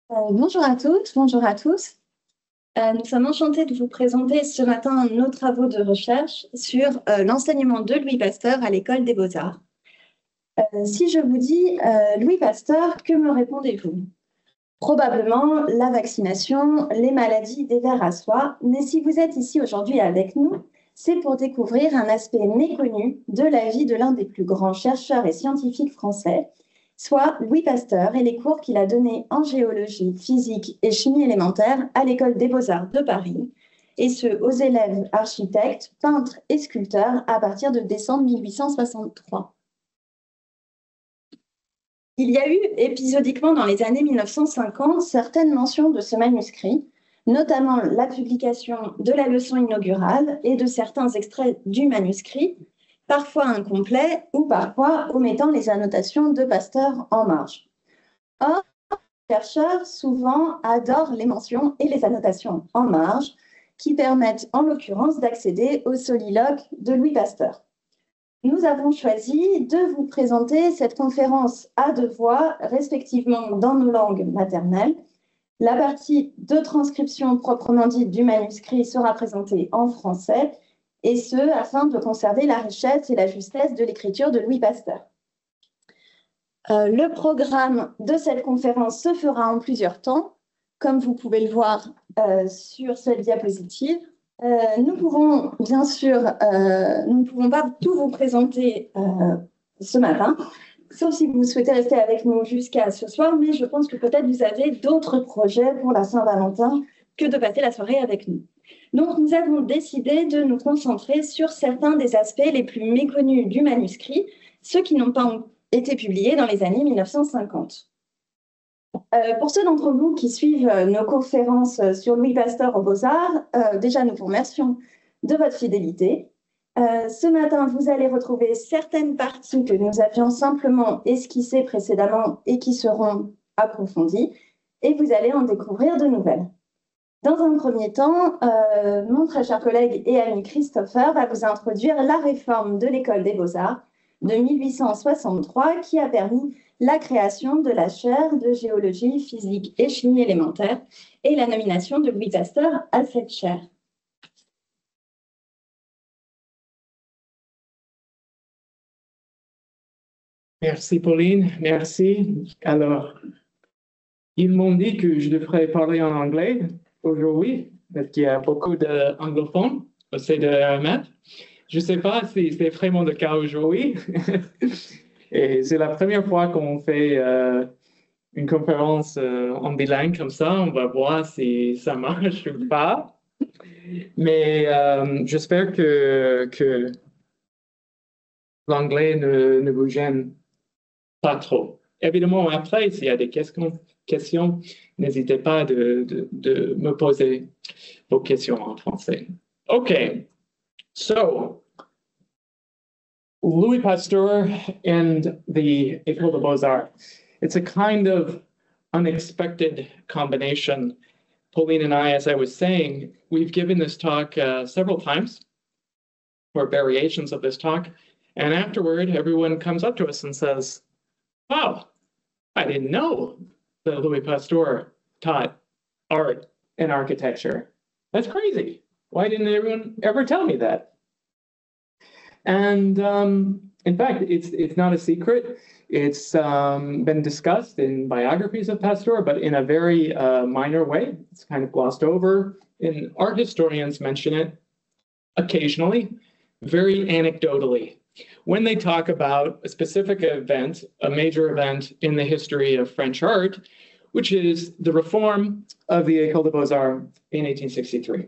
Bonjour à toutes, bonjour à tous. Nous sommes enchantés de vous présenter ce matin nos travaux de recherche sur l'enseignement de Louis Pasteur à l'École des Beaux-Arts. Si je vous dis Louis Pasteur, que me répondez-vous? Probablement la vaccination, les maladies des vers à soie, mais si vous êtes ici aujourd'hui avec nous, c'est pour découvrir un aspect méconnu de la vie de l'un des plus grands chercheurs et scientifiques français, soit Louis Pasteur et les cours qu'il a donnés en géologie, physique et chimie élémentaire à l'École des Beaux-Arts de Paris, et ce aux élèves architectes, peintres et sculpteurs à partir de décembre 1863. Il y a eu épisodiquement dans les années 1950 certaines mentions de ce manuscrit, notamment la publication de la leçon inaugurale et de certains extraits du manuscrit, parfois incomplets ou parfois omettant les annotations de Pasteur en marge. Or, les chercheurs souvent adorent les mentions et les annotations en marge qui permettent en l'occurrence d'accéder au soliloque de Louis Pasteur. Nous avons choisi de vous présenter cette conférence à deux voix, respectivement dans nos langues maternelles. La partie de transcription proprement dite du manuscrit sera présentée en français, et ce, afin de conserver la richesse et la justesse de l'écriture de Louis Pasteur. Le programme de cette conférence se fera en plusieurs temps, comme vous pouvez le voir sur cette diapositive. Nous pouvons, bien sûr, nous ne pouvons pas tout vous présenter ce matin, sauf si vous souhaitez rester avec nous jusqu'à ce soir, mais je pense que peut-être vous avez d'autres projets pour la Saint-Valentin que de passer la soirée avec nous. Donc, nous avons décidé de nous concentrer sur certains des aspects les plus méconnus du manuscrit, ceux qui n'ont pas été publiés dans les années 1950. Pour ceux d'entre vous qui suivent nos conférences sur Louis Pasteur aux Beaux-Arts, déjà nous vous remercions de votre fidélité. Ce matin, vous allez retrouver certaines parties que nous avions simplement esquissées précédemment et qui seront approfondies, et vous allez en découvrir de nouvelles. Dans un premier temps, mon très cher collègue et ami Christopher va vous introduire la réforme de l'École des Beaux-Arts de 1863 qui a permis la création de la chaire de géologie, physique et chimie élémentaire et la nomination de Louis Pasteur à cette chaire. Merci Pauline, merci. Alors, ils m'ont dit que je devrais parler en anglais aujourd'hui, parce qu'il y a beaucoup d'anglophones au sein de RMF. Je ne sais pas si c'est vraiment le cas aujourd'hui. Et c'est la première fois qu'on fait une conférence en bilingue comme ça. On va voir si ça marche ou pas. Mais j'espère que l'anglais ne vous gêne pas trop. Évidemment, après, s'il y a des questions, n'hésitez pas de me poser vos questions en français. Okay, so Louis Pasteur and the École des Beaux-Arts. It's a kind of unexpected combination. Pauline and I, as I was saying, we've given this talk several times, or variations of this talk, and afterward, everyone comes up to us and says, wow, I didn't know that Louis Pasteur taught art and architecture. That's crazy. Why didn't everyone ever tell me that? And in fact, it's not a secret. It's been discussed in biographies of Pasteur, but in a very minor way. It's kind of glossed over. And art historians mention it occasionally, very anecdotally. When they talk about a specific event, a major event in the history of French art, which is the reform of the École des Beaux-Arts in 1863.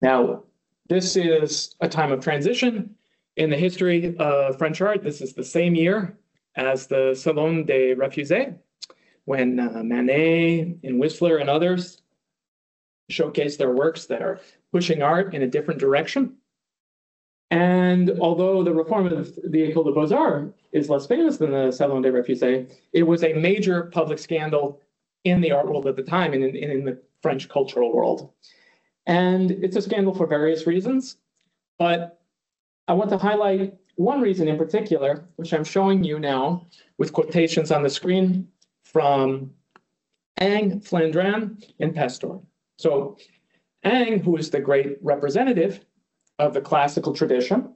Now, this is a time of transition in the history of French art. This is the same year as the Salon des Refusés, when Manet and Whistler and others showcase their works that are pushing art in a different direction. And although the reform of the École des Beaux-Arts is less famous than the Salon des Refusés, it was a major public scandal in the art world at the time and in the French cultural world. And it's a scandal for various reasons, but I want to highlight one reason in particular, which I'm showing you now with quotations on the screen from Ingres, Flandrin, and Pasteur. So Ingres, who is the great representative of the classical tradition,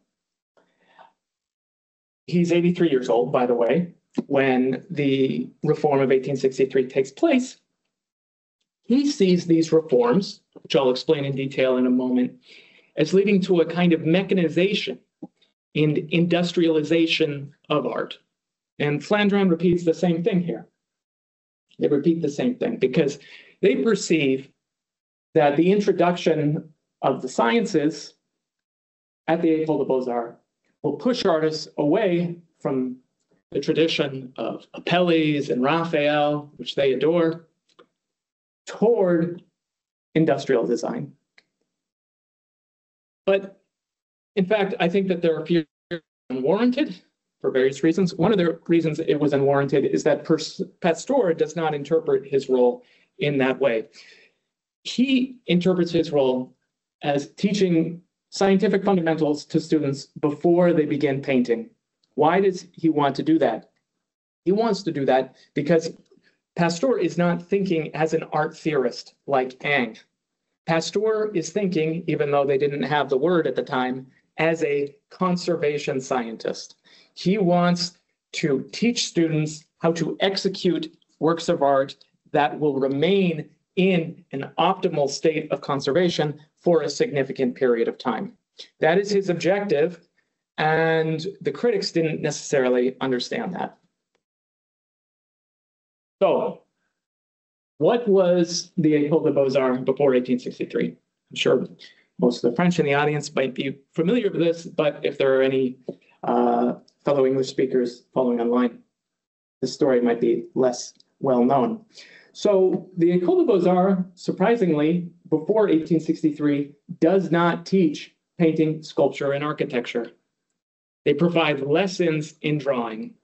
he's 83 years old, by the way, when the reform of 1863 takes place. He sees these reforms, which I'll explain in detail in a moment, as leading to a kind of mechanization and industrialization of art. And Flandrin repeats the same thing here. They repeat the same thing because they perceive that the introduction of the sciences at the École des Beaux-Arts will push artists away from the tradition of Apelles and Raphael, which they adore, toward industrial design. But in fact, I think that there are few unwarranted for various reasons. One of the reasons it was unwarranted is that Pasteur does not interpret his role in that way. He interprets his role as teaching scientific fundamentals to students before they begin painting. Why does he want to do that? He wants to do that because Pasteur is not thinking as an art theorist like Ingres. Pasteur is thinking, even though they didn't have the word at the time, as a conservation scientist. He wants to teach students how to execute works of art that will remain in an optimal state of conservation for a significant period of time. That is his objective, and the critics didn't necessarily understand that. So, what was the École des Beaux-Arts before 1863? I'm sure most of the French in the audience might be familiar with this, but if there are any fellow English speakers following online, this story might be less well known. So the École des Beaux-Arts, surprisingly, before 1863, does not teach painting, sculpture, and architecture. They provide lessons in drawing.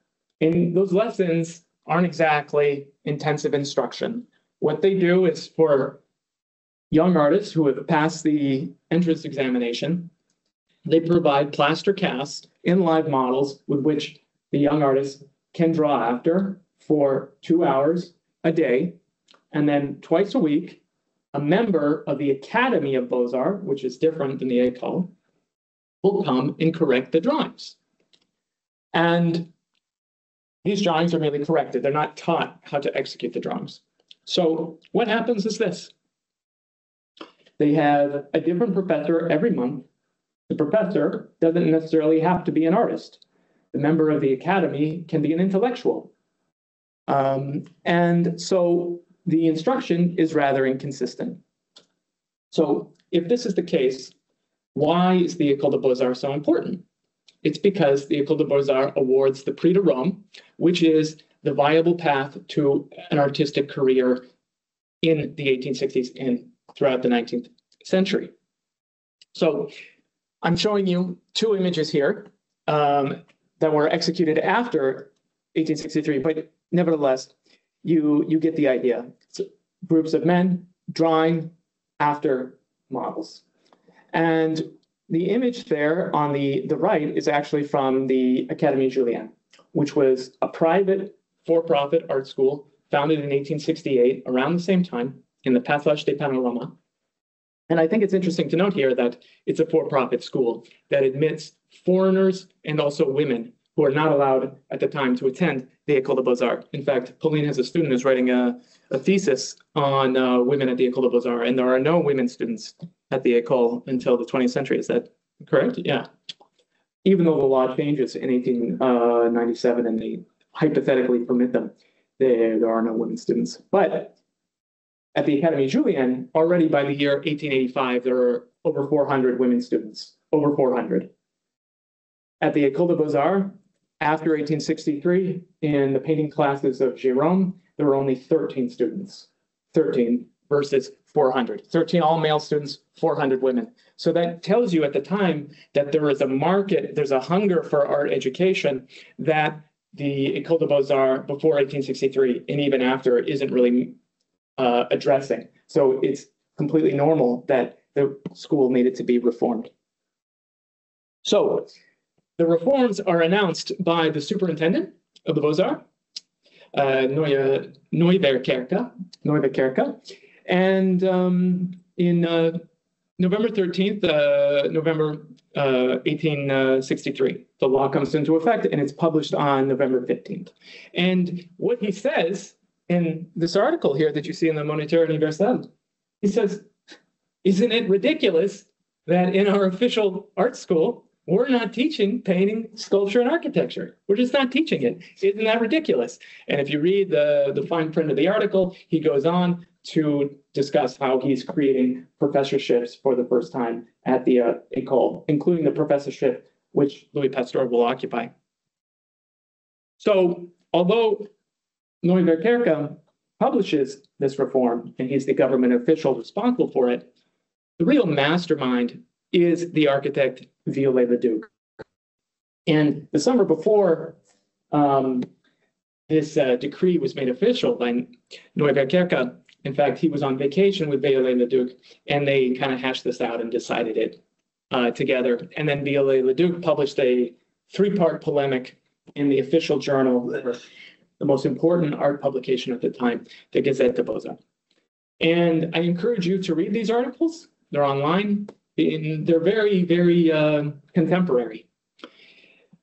And those lessons aren't exactly intensive instruction. What they do is for young artists who have passed the entrance examination, they provide plaster casts in live models with which the young artists can draw after for 2 hours a day. And then twice a week, a member of the Academy of Beaux-Arts, which is different than the École, will come and correct the drawings. And these drawings are merely corrected. They're not taught how to execute the drawings. So what happens is this. They have a different professor every month. The professor doesn't necessarily have to be an artist. The member of the academy can be an intellectual. And so the instruction is rather inconsistent. So if this is the case, why is the École des Beaux-Arts so important? It's because the École des Beaux-Arts awards the Prix de Rome, which is the viable path to an artistic career in the 1860s and throughout the 19th century. So I'm showing you two images here that were executed after 1863, but nevertheless, you get the idea. It's groups of men drawing after models. And the image there on the right is actually from the Académie Julian, which was a private for-profit art school founded in 1868, around the same time, in the Passage des Panoramas. And I think it's interesting to note here that it's a for-profit school that admits foreigners and also women who are not allowed at the time to attend the École des Beaux-Arts. In fact, Pauline has a student who's writing a thesis on women at the École des Beaux-Arts, and there are no women students at the École until the 20th century. Is that correct? Yeah. Even though the law changes in 1897 and they hypothetically permit them, there are no women students. But at the Académie Julian, already by the year 1885, there are over 400 women students, over 400. At the École des Beaux-Arts, after 1863, in the painting classes of Gérôme, there were only 13 students, 13 versus 400, 13 all male students, 400 women. So that tells you at the time that there is a market, there's a hunger for art education that the École des Beaux-Arts before 1863 and even after isn't really addressing. So it's completely normal that the school needed to be reformed. So the reforms are announced by the superintendent of the Beaux-Arts, Neue Kerke. And in November 13th, November 1863, the law comes into effect and it's published on November 15th. And what he says in this article here that you see in the Moniteur Universel, he says, isn't it ridiculous that in our official art school, we're not teaching painting, sculpture, and architecture? We're just not teaching it. Isn't that ridiculous? And if you read the fine print of the article, he goes on to discuss how he's creating professorships for the first time at the École, including the professorship which Louis Pasteur will occupy. So although Neue Kerke publishes this reform, and he's the government official responsible for it, the real mastermind is the architect Viollet-le-Duc. And the summer before this decree was made official by Neue Kerke, in fact, he was on vacation with Viollet-le-Duc, and they kind of hashed this out and decided it together. And then Viollet-le-Duc published a 3-part polemic in the official journal, the most important art publication at the time, the Gazette des Beaux-Arts. And I encourage you to read these articles. They're online. They're very, very contemporary.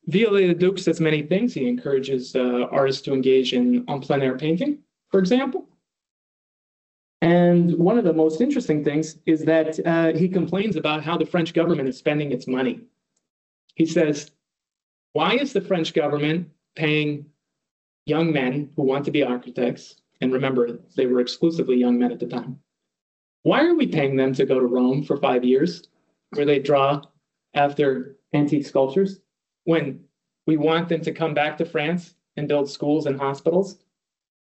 Viollet-le-Duc says many things. He encourages artists to engage in plein air painting, for example. And one of the most interesting things is that he complains about how the French government is spending its money. He says, why is the French government paying young men who want to be architects? And remember, they were exclusively young men at the time. Why are we paying them to go to Rome for 5 years, where they draw after antique sculptures, when we want them to come back to France and build schools and hospitals?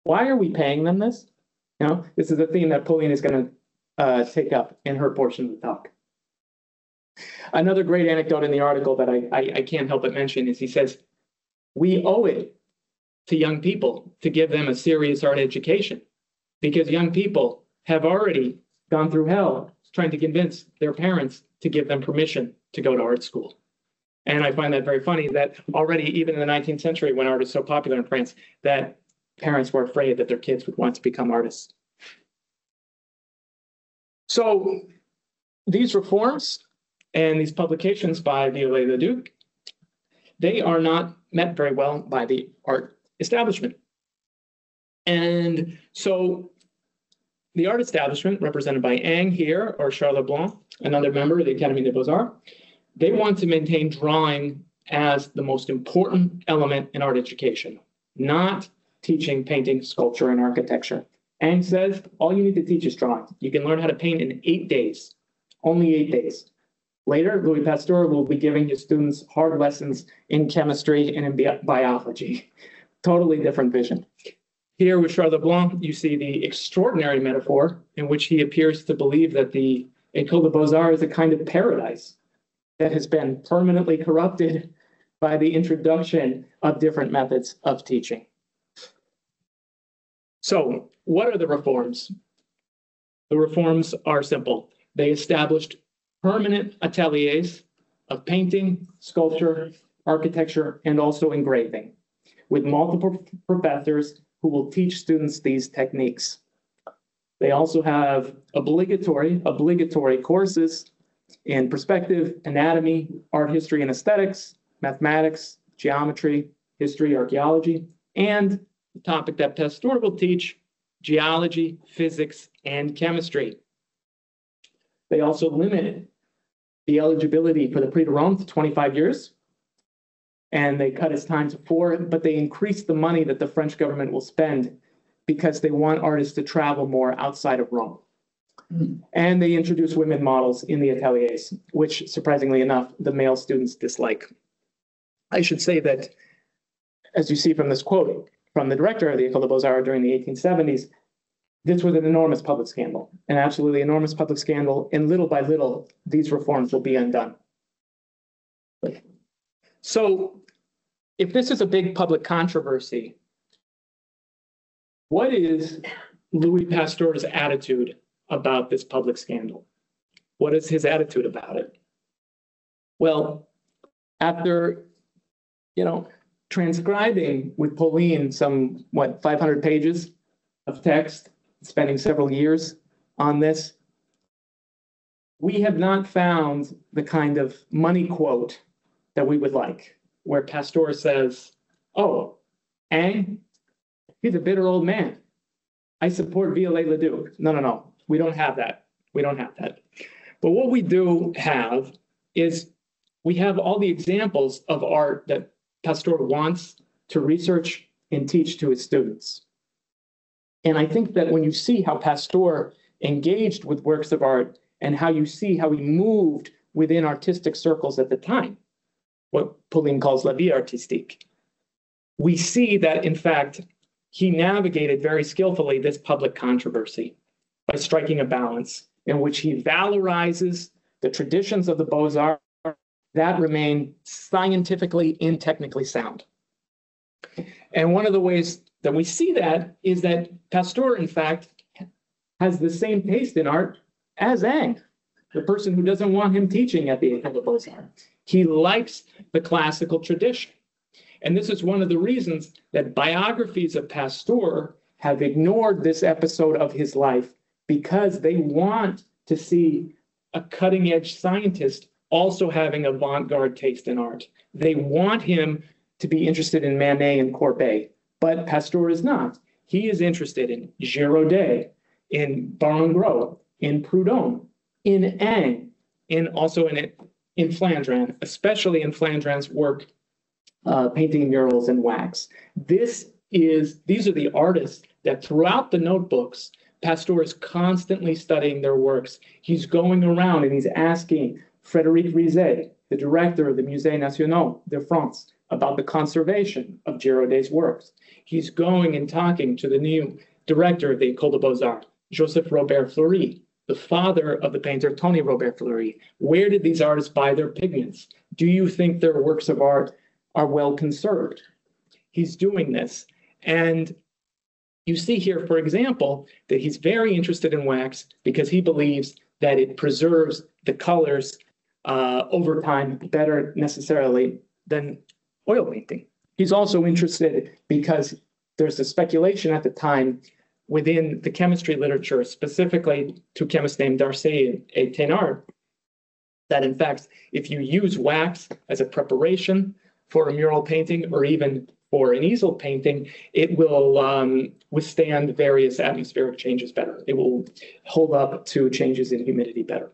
Why are we paying them this? You know, this is a theme that Pauline is going to take up in her portion of the talk. Another great anecdote in the article that I can't help but mention is he says, we owe it to young people to give them a serious art education, because young people have already gone through hell trying to convince their parents to give them permission to go to art school. And I find that very funny that already, even in the 19th century, when art was so popular in France, that parents were afraid that their kids would want to become artists. So these reforms and these publications by Viollet-le-Duc, they are not met very well by the art establishment. And so the art establishment, represented by Ingres here, or Charles Leblanc, another member of the Académie des Beaux-Arts, they want to maintain drawing as the most important element in art education, not teaching painting, sculpture, and architecture. Ingres says, all you need to teach is drawing. You can learn how to paint in 8 days, only 8 days. Later, Louis Pasteur will be giving his students hard lessons in chemistry and in biology. Totally different vision. Here with Charles Leblanc, you see the extraordinary metaphor in which he appears to believe that the École des Beaux-Arts is a kind of paradise that has been permanently corrupted by the introduction of different methods of teaching. So, what are the reforms? The reforms are simple. They established permanent ateliers of painting, sculpture, architecture, and also engraving, with multiple professors who will teach students these techniques. They also have obligatory courses in perspective, anatomy, art history and aesthetics, mathematics, geometry, history, archaeology, and the topic that Pasteur will teach, geology, physics, and chemistry. They also limit the eligibility for the Prix de Rome to 25 years, and they cut its time to 4, but they increase the money that the French government will spend because they want artists to travel more outside of Rome. And they introduce women models in the ateliers, which, surprisingly enough, the male students dislike. I should say that, as you see from this quote from the director of the École des Beaux-Arts during the 1870s, this was an enormous public scandal, an absolutely enormous public scandal, and little by little, these reforms will be undone. So, if this is a big public controversy, what is Louis Pasteur's attitude about this public scandal? What is his attitude about it? Well, after, transcribing with Pauline some, 500 pages of text, spending several years on this, we have not found the kind of money quote that we would like, where Pasteur says, oh, Ingres, he's a bitter old man. I support Viollet-le-Duc. No. We don't have that. We don't have that. But what we do have is we have all the examples of art that Pasteur wants to research and teach to his students. And I think that when you see how Pasteur engaged with works of art and how you see how he moved within artistic circles at the time, what Pauline calls la vie artistique, we see that, in fact, he navigated very skillfully this public controversy by striking a balance in which he valorizes the traditions of the Beaux-Arts that remain scientifically and technically sound. And one of the ways that we see that is that Pasteur, in fact, has the same taste in art as Ingres, the person who doesn't want him teaching at the École des Beaux-Arts. He likes the classical tradition. And this is one of the reasons that biographies of Pasteur have ignored this episode of his life, because they want to see a cutting-edge scientist also having avant-garde taste in art. They want him to be interested in Manet and Courbet, but Pasteur is not. He is interested in Girodet, in Barengros, in Prud'homme, in Ingres, in Flandrin, especially in Flandrin's work, painting murals in wax. These are the artists that throughout the notebooks, Pasteur is constantly studying their works. He's going around and he's asking Frédéric Rizet, the director of the Musée National de France, about the conservation of Girodet's works. He's going and talking to the new director of the École des Beaux-Arts, Joseph Robert Fleury, the father of the painter Tony Robert Fleury. Where did these artists buy their pigments? Do you think their works of art are well conserved? He's doing this. And you see here, for example, that he's very interested in wax because he believes that it preserves the colors over time better necessarily than oil painting. He's also interested because there's a speculation at the time within the chemistry literature, specifically to chemists named Darcet and Thénard, that in fact, if you use wax as a preparation for a mural painting or even for an easel painting, it will withstand various atmospheric changes better. It will hold up to changes in humidity better.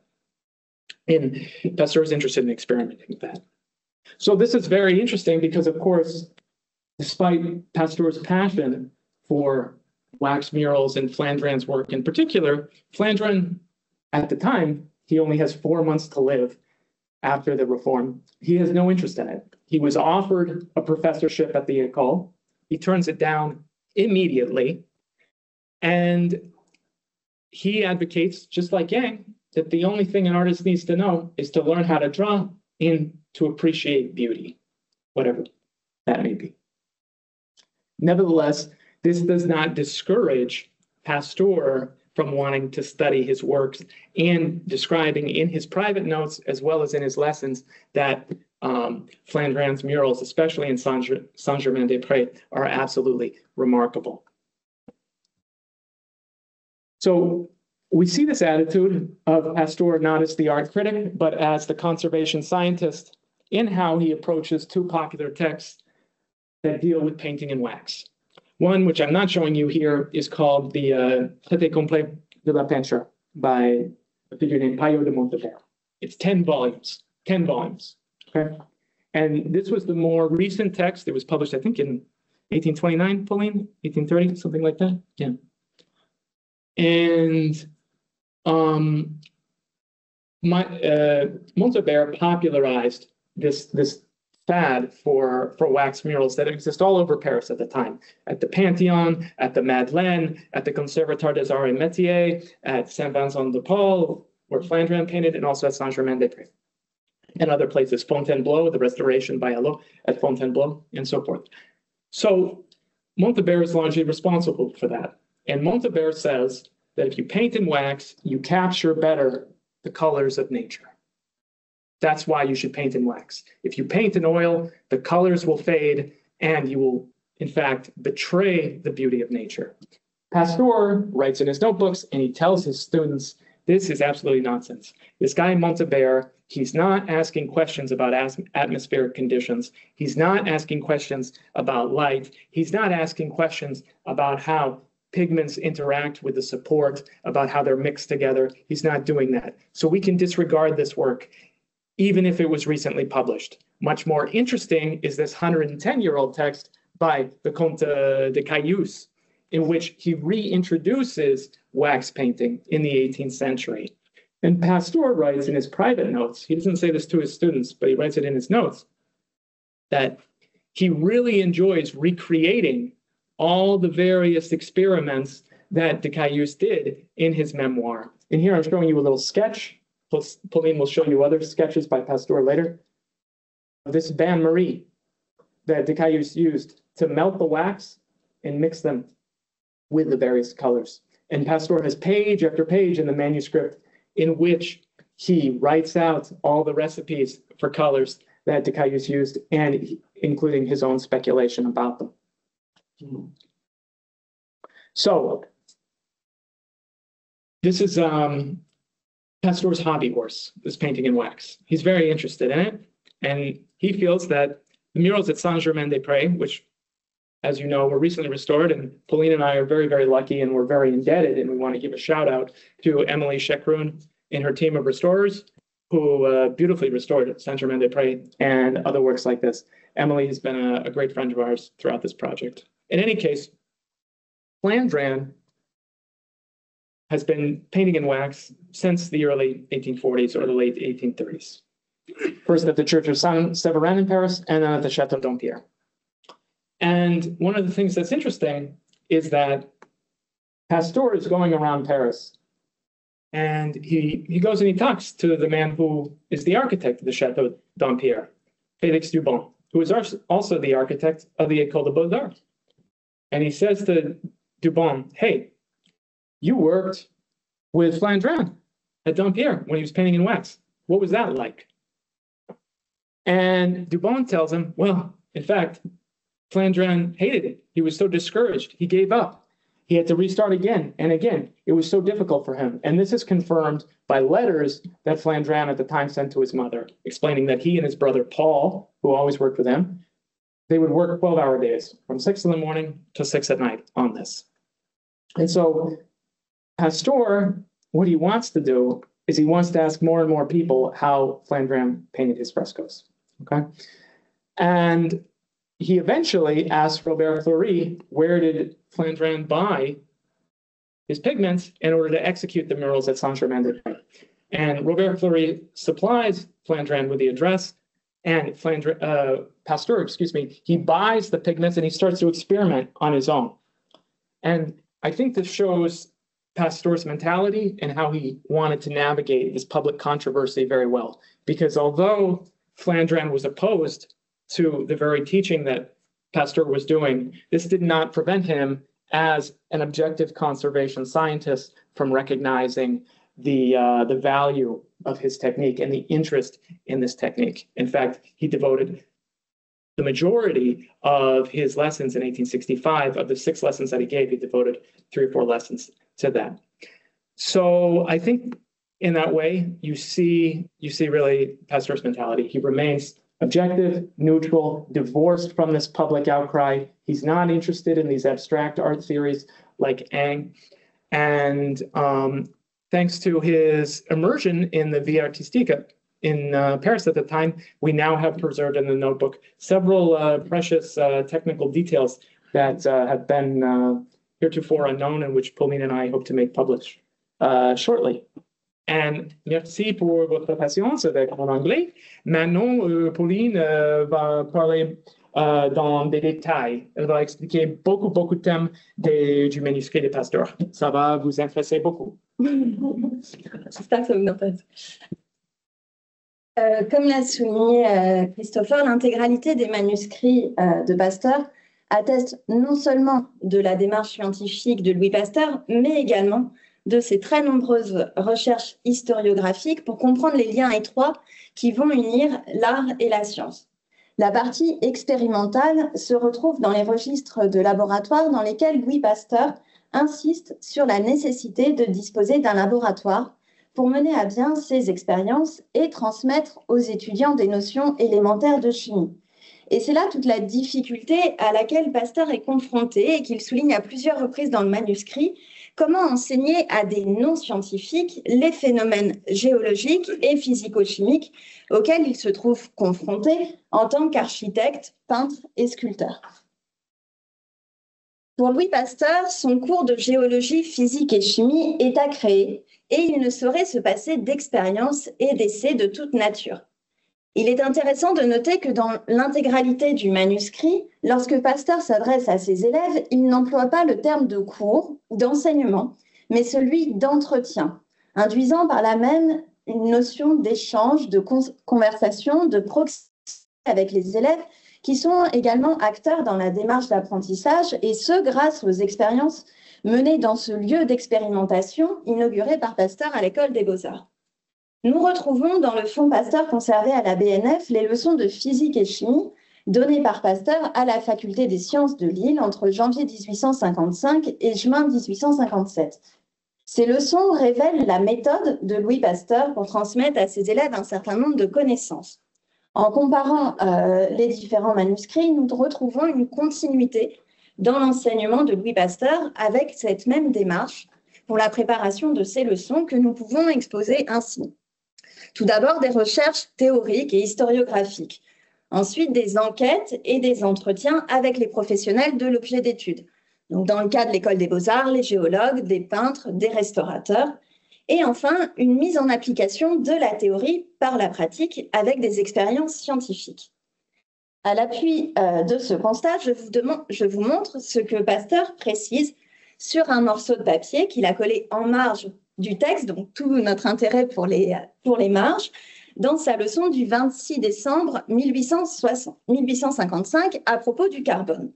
And Pasteur is interested in experimenting with that. So this is very interesting because, of course, despite Pasteur's passion for wax murals and Flandrin's work in particular, Flandrin, at the time, he only has 4 months to live after the reform. He has no interest in it. He was offered a professorship at the École. He turns it down immediately. And he advocates, just like Yang, that the only thing an artist needs to know is to learn how to draw and to appreciate beauty, whatever that may be. Nevertheless, this does not discourage Pasteur from wanting to study his works and describing in his private notes as well as in his lessons that Flandrin's murals, especially in Saint-Germain-des-Prés, are absolutely remarkable. So we see this attitude of Pasteur not as the art critic, but as the conservation scientist in how he approaches two popular texts that deal with painting in wax. One, which I'm not showing you here, is called the Traité complet de la peinture by a figure named Payot de Montebert. It's 10 volumes, okay? And this was the more recent text. It was published, I think, in 1829, Pauline, 1830, something like that, yeah. And Montebert popularized this fad for wax murals that exist all over Paris at the time, at the Panthéon, at the Madeleine, at the Conservatoire des Arts et Métiers, at Saint-Vincent-de-Paul, where Flandrin painted, and also at Saint-Germain-des-Prés, and other places, Fontainebleau, the restoration by Allot at Fontainebleau, and so forth. So Montebert is largely responsible for that. And Montebert says that if you paint in wax, you capture better the colors of nature. That's why you should paint in wax. If you paint in oil, the colors will fade and you will, in fact, betray the beauty of nature. Pasteur writes in his notebooks, and he tells his students, this is absolutely nonsense. This guy Montalbert, he's not asking questions about atmospheric conditions. He's not asking questions about light. He's not asking questions about how pigments interact with the support, about how they're mixed together. He's not doing that. So we can disregard this work, even if it was recently published. Much more interesting is this 110-year-old text by the Comte de Caylus, in which he reintroduces wax painting in the 18th century. And Pasteur writes in his private notes, he doesn't say this to his students, but he writes it in his notes, that he really enjoys recreating all the various experiments that de Caylus did in his memoir. And here I'm showing you a little sketch. Pauline will show you other sketches by Pasteur later. This bain-marie that de Caylus used to melt the wax and mix them with the various colors. And Pasteur has page after page in the manuscript in which he writes out all the recipes for colors that de Caylus used, and including his own speculation about them. So this is Pasteur's hobby horse, this painting in wax. He's very interested in it, and he feels that the murals at Saint-Germain-des-Prés, which, as you know, were recently restored, and Pauline and I are very, very lucky, and we're very indebted, and we want to give a shout out to Emily Chekroun and her team of restorers who beautifully restored Saint-Germain-des-Prés and other works like this. Emily has been a great friend of ours throughout this project. In any case, Flandrin has been painting in wax since the early 1840s or the late 1830s. First at the Church of Saint-Séverin in Paris, and then at the Château Dampierre. And one of the things that's interesting is that Pasteur is going around Paris, and he goes and he talks to the man who is the architect of the Château Dampierre, Félix Dubon, who is also the architect of the École des Beaux-Arts. And he says to Dubon, hey, you worked with Flandrin at Dampierre when he was painting in wax. What was that like? And Dubon tells him, well, in fact, Flandrin hated it. He was so discouraged. He gave up. He had to restart again and again. It was so difficult for him. And this is confirmed by letters that Flandrin at the time sent to his mother, explaining that he and his brother Paul, who always worked with him, they would work 12-hour days from 6 in the morning to 6 at night on this. And so Pasteur, what he wants to do is he wants to ask more and more people how Flandrin painted his frescoes. Okay. And he eventually asked Robert Fleury, where did Flandrin buy his pigments in order to execute the murals at Saint-Germain-des-Prés? And Robert Fleury supplies Flandrin with the address, and Pasteur, he buys the pigments and he starts to experiment on his own. And I think this shows Pasteur's mentality and how he wanted to navigate this public controversy very well. Because although Flandrin was opposed to the very teaching that Pasteur was doing, this did not prevent him as an objective conservation scientist from recognizing the value of his technique and the interest in this technique. In fact, he devoted the majority of his lessons in 1865, of the 6 lessons that he gave, he devoted 3 or 4 lessons to that. So I think in that way, you see really Pasteur's mentality. He remains objective, neutral, divorced from this public outcry. He's not interested in these abstract art theories like Ingres. And thanks to his immersion in the Vie Artistique in Paris at the time, we now have preserved in the notebook several precious technical details that have been heretofore unknown and which Pauline and I hope to make public shortly. And merci pour votre patience avec mon anglais. Maintenant, Pauline va parler dans des détails. Elle va expliquer beaucoup de thèmes du manuscrit de Pasteur. Ça va vous intéresser beaucoup. J'espère que ça vous intéresse. Comme l'a souligné Christopher, l'intégralité des manuscrits de Pasteur atteste non seulement de la démarche scientifique de Louis Pasteur, mais également de ses très nombreuses recherches historiographiques pour comprendre les liens étroits qui vont unir l'art et la science. La partie expérimentale se retrouve dans les registres de laboratoire dans lesquels Louis Pasteur insiste sur la nécessité de disposer d'un laboratoire pour mener à bien ses expériences et transmettre aux étudiants des notions élémentaires de chimie. Et c'est là toute la difficulté à laquelle Pasteur est confronté et qu'il souligne à plusieurs reprises dans le manuscrit. Comment enseigner à des non-scientifiques les phénomènes géologiques et physico-chimiques auxquels il se trouve confronté en tant qu'architecte, peintre et sculpteur. Pour Louis Pasteur, son cours de géologie, physique et chimie est à créer et il ne saurait se passer d'expériences et d'essais de toute nature. Il est intéressant de noter que dans l'intégralité du manuscrit, lorsque Pasteur s'adresse à ses élèves, il n'emploie pas le terme de cours ou d'enseignement, mais celui d'entretien, induisant par là même une notion d'échange, de conversation, de proximité avec les élèves qui sont également acteurs dans la démarche d'apprentissage, et ce, grâce aux expériences menées dans ce lieu d'expérimentation inauguré par Pasteur à l'École des Beaux-Arts. Nous retrouvons dans le fonds Pasteur conservé à la BNF les leçons de physique et chimie données par Pasteur à la Faculté des sciences de Lille entre janvier 1855 et juin 1857. Ces leçons révèlent la méthode de Louis Pasteur pour transmettre à ses élèves un certain nombre de connaissances. En comparant les différents manuscrits, nous retrouvons une continuité dans l'enseignement de Louis Pasteur avec cette même démarche pour la préparation de ces leçons que nous pouvons exposer ainsi. Tout d'abord, des recherches théoriques et historiographiques. Ensuite, des enquêtes et des entretiens avec les professionnels de l'objet d'étude. Donc, dans le cas de l'École des Beaux-Arts, les géologues, des peintres, des restaurateurs. Et enfin, une mise en application de la théorie par la pratique avec des expériences scientifiques. À l'appui de ce constat, je vous montre ce que Pasteur précise sur un morceau de papier qu'il a collé en marge du texte, donc tout notre intérêt pour les marges, dans sa leçon du 26 décembre 1855 à propos du carbone.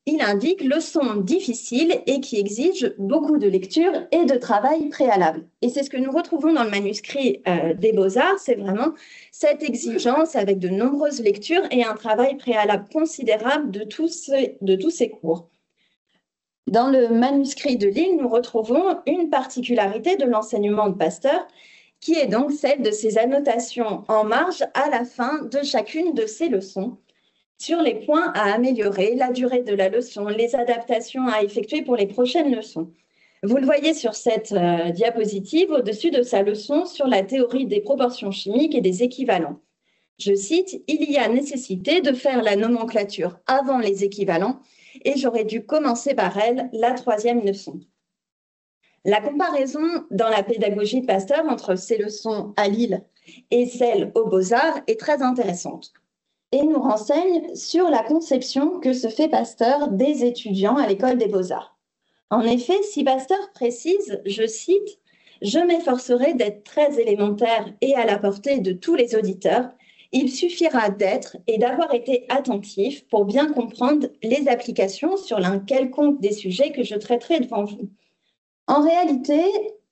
Il indique leçon difficile et qui exige beaucoup de lecture et de travail préalable. Et c'est ce que nous retrouvons dans le manuscrit des Beaux-Arts, c'est vraiment cette exigence avec de nombreuses lectures et un travail préalable considérable de tous ces cours. Dans le manuscrit de Lille, nous retrouvons une particularité de l'enseignement de Pasteur, qui est donc celle de ses annotations en marge à la fin de chacune de ses leçons, sur les points à améliorer, la durée de la leçon, les adaptations à effectuer pour les prochaines leçons. Vous le voyez sur cette diapositive au-dessus de sa leçon sur la théorie des proportions chimiques et des équivalents. Je cite, « Il y a nécessité de faire la nomenclature avant les équivalents et j'aurais dû commencer par elle, la troisième leçon. » La comparaison dans la pédagogie de Pasteur entre ses leçons à Lille et celles aux Beaux-Arts est très intéressante et nous renseigne sur la conception que se fait Pasteur des étudiants à l'École des Beaux-Arts. En effet, si Pasteur précise, je cite, « Je m'efforcerai d'être très élémentaire et à la portée de tous les auditeurs. Il suffira d'être et d'avoir été attentif pour bien comprendre les applications sur l'un quelconque des sujets que je traiterai devant vous. » En réalité,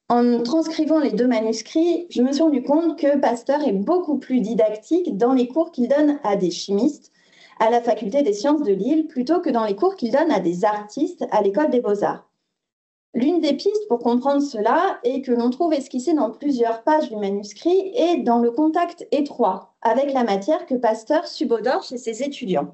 en transcrivant les deux manuscrits, je me suis rendu compte que Pasteur est beaucoup plus didactique dans les cours qu'il donne à des chimistes à la Faculté des sciences de Lille plutôt que dans les cours qu'il donne à des artistes à l'École des Beaux-Arts. L'une des pistes pour comprendre cela est que l'on trouve esquissée dans plusieurs pages du manuscrit et dans le contact étroit avec la matière que Pasteur subodore chez ses étudiants.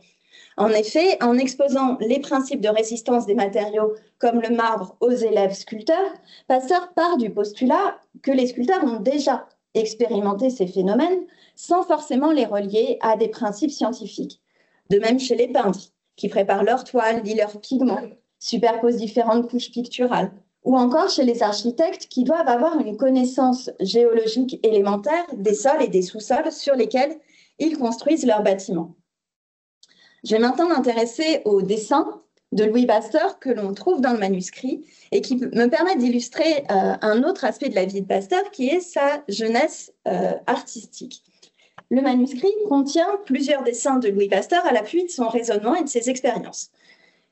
En effet, en exposant les principes de résistance des matériaux comme le marbre aux élèves sculpteurs, Pasteur part du postulat que les sculpteurs ont déjà expérimenté ces phénomènes sans forcément les relier à des principes scientifiques. De même chez les peintres, qui préparent leurs toiles, lient leurs pigments, superposent différentes couches picturales, ou encore chez les architectes qui doivent avoir une connaissance géologique élémentaire des sols et des sous-sols sur lesquels ils construisent leurs bâtiments. Je vais maintenant m'intéresser au dessin de Louis Pasteur que l'on trouve dans le manuscrit et qui me permet d'illustrer un autre aspect de la vie de Pasteur qui est sa jeunesse artistique. Le manuscrit contient plusieurs dessins de Louis Pasteur à l'appui de son raisonnement et de ses expériences.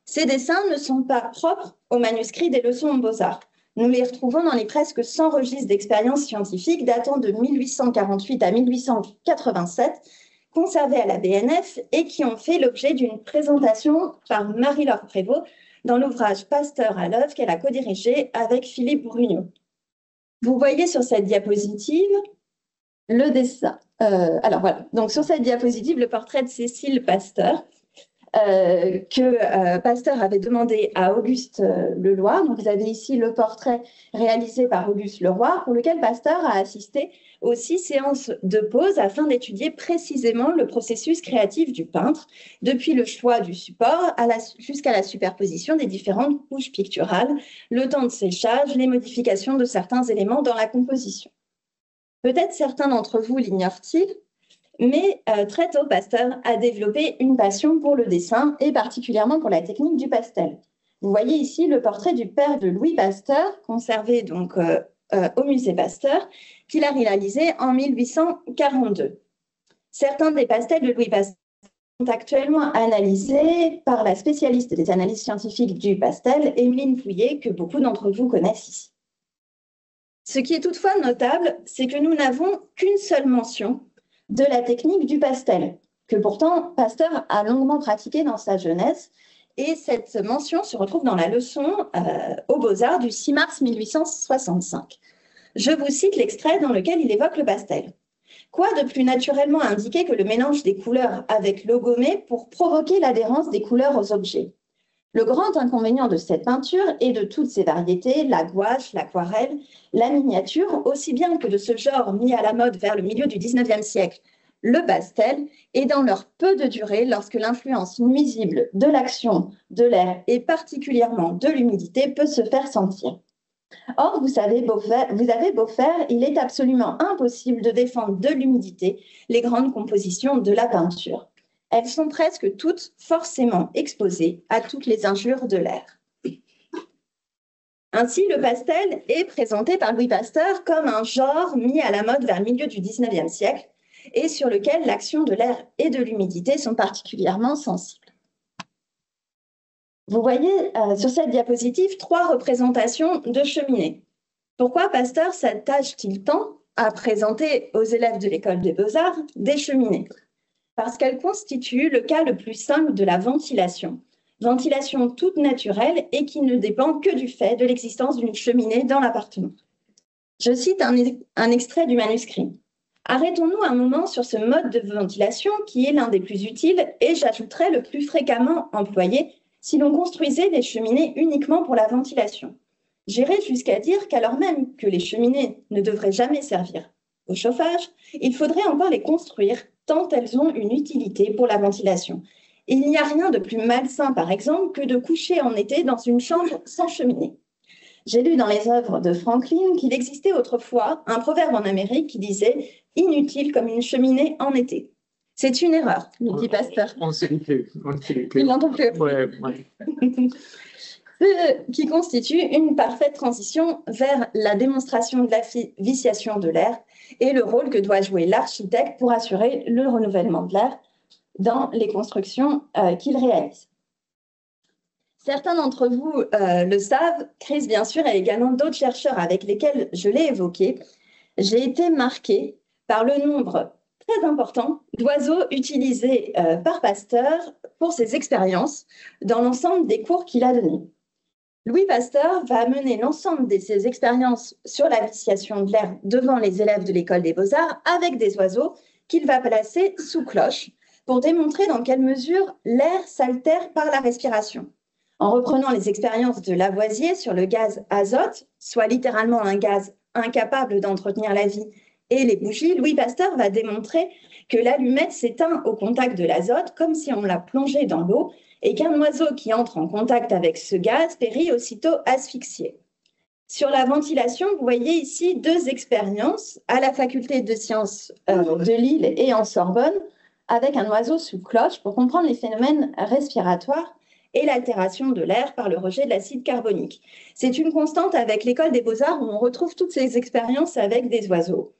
Ces dessins ne sont pas propres au manuscrit des leçons aux Beaux-Arts. Nous les retrouvons dans les presque 100 registres d'expériences scientifiques datant de 1848 à 1887 conservés à la BNF et qui ont fait l'objet d'une présentation par Marie-Laure Prévost dans l'ouvrage Pasteur à l'œuvre qu'elle a co-dirigé avec Philippe Brugnot. Vous voyez sur cette diapositive le dessin. Alors voilà, donc sur cette diapositive, le portrait de Cécile Pasteur, que Pasteur avait demandé à Auguste Leloir. Donc vous avez ici le portrait réalisé par Auguste Leloir, pour lequel Pasteur a assisté aux 6 séances de pause afin d'étudier précisément le processus créatif du peintre, depuis le choix du support jusqu'à la superposition des différentes couches picturales, le temps de séchage, les modifications de certains éléments dans la composition. Peut-être certains d'entre vous l'ignorent-ils, mais très tôt, Pasteur a développé une passion pour le dessin et particulièrement pour la technique du pastel. Vous voyez ici le portrait du père de Louis Pasteur, conservé donc au musée Pasteur, qu'il a réalisé en 1842. Certains des pastels de Louis Pasteur sont actuellement analysés par la spécialiste des analyses scientifiques du pastel, Émeline Pouillet, que beaucoup d'entre vous connaissent ici. Ce qui est toutefois notable, c'est que nous n'avons qu'une seule mention de la technique du pastel, que pourtant Pasteur a longuement pratiquée dans sa jeunesse, et cette mention se retrouve dans la leçon aux Beaux-Arts du 6 mars 1865. Je vous cite l'extrait dans lequel il évoque le pastel. Quoi de plus naturellement indiqué que le mélange des couleurs avec l'eau gommée pour provoquer l'adhérence des couleurs aux objets? Le grand inconvénient de cette peinture est de toutes ses variétés, la gouache, l'aquarelle, la miniature, aussi bien que de ce genre mis à la mode vers le milieu du XIXe siècle, le pastel, et dans leur peu de durée lorsque l'influence nuisible de l'action, de l'air et particulièrement de l'humidité peut se faire sentir. Or, vous avez beau faire, il est absolument impossible de défendre de l'humidité les grandes compositions de la peinture. Elles sont presque toutes forcément exposées à toutes les injures de l'air. Ainsi, le pastel est présenté par Louis Pasteur comme un genre mis à la mode vers le milieu du XIXe siècle et sur lequel l'action de l'air et de l'humidité sont particulièrement sensibles. Vous voyez sur cette diapositive 3 représentations de cheminées. Pourquoi Pasteur s'attache-t-il tant à présenter aux élèves de l'école des Beaux-Arts des cheminées? Parce qu'elles constituent le cas le plus simple de la ventilation toute naturelle et qui ne dépend que du fait de l'existence d'une cheminée dans l'appartement. Je cite un extrait du manuscrit. Arrêtons-nous un moment sur ce mode de ventilation qui est l'un des plus utiles et j'ajouterais le plus fréquemment employé si l'on construisait des cheminées uniquement pour la ventilation. J'irais jusqu'à dire qu'alors même que les cheminées ne devraient jamais servir au chauffage, il faudrait encore les construire tant elles ont une utilité pour la ventilation. Il n'y a rien de plus malsain, par exemple, que de coucher en été dans une chambre sans cheminée. J'ai lu dans les œuvres de Franklin qu'il existait autrefois un proverbe en Amérique qui disait « inutile comme une cheminée en été ». C'est une erreur, nous dit Pasteur. On ne sait plus. Il n'entend plus. Ouais. Ce qui constitue une parfaite transition vers la démonstration de la viciation de l'air et le rôle que doit jouer l'architecte pour assurer le renouvellement de l'air dans les constructions qu'il réalise. Certains d'entre vous le savent, Chris bien sûr et également d'autres chercheurs avec lesquels je l'ai évoqué, j'ai été marquée par le nombre très important d'oiseaux utilisés par Pasteur pour ses expériences dans l'ensemble des cours qu'il a donnés. Louis Pasteur va mener l'ensemble de ses expériences sur la viciation de l'air devant les élèves de l'école des Beaux-Arts avec des oiseaux qu'il va placer sous cloche pour démontrer dans quelle mesure l'air s'altère par la respiration. En reprenant les expériences de Lavoisier sur le gaz azote, soit littéralement un gaz incapable d'entretenir la vie, et les bougies, Louis Pasteur va démontrer que l'allumette s'éteint au contact de l'azote comme si on la plongeait dans l'eau et qu'un oiseau qui entre en contact avec ce gaz périt aussitôt asphyxié. Sur la ventilation, vous voyez ici 2 expériences à la faculté de sciences de Lille et en Sorbonne avec un oiseau sous cloche pour comprendre les phénomènes respiratoires et l'altération de l'air par le rejet de l'acide carbonique. C'est une constante avec l'école des Beaux-Arts où on retrouve toutes ces expériences avec des oiseaux.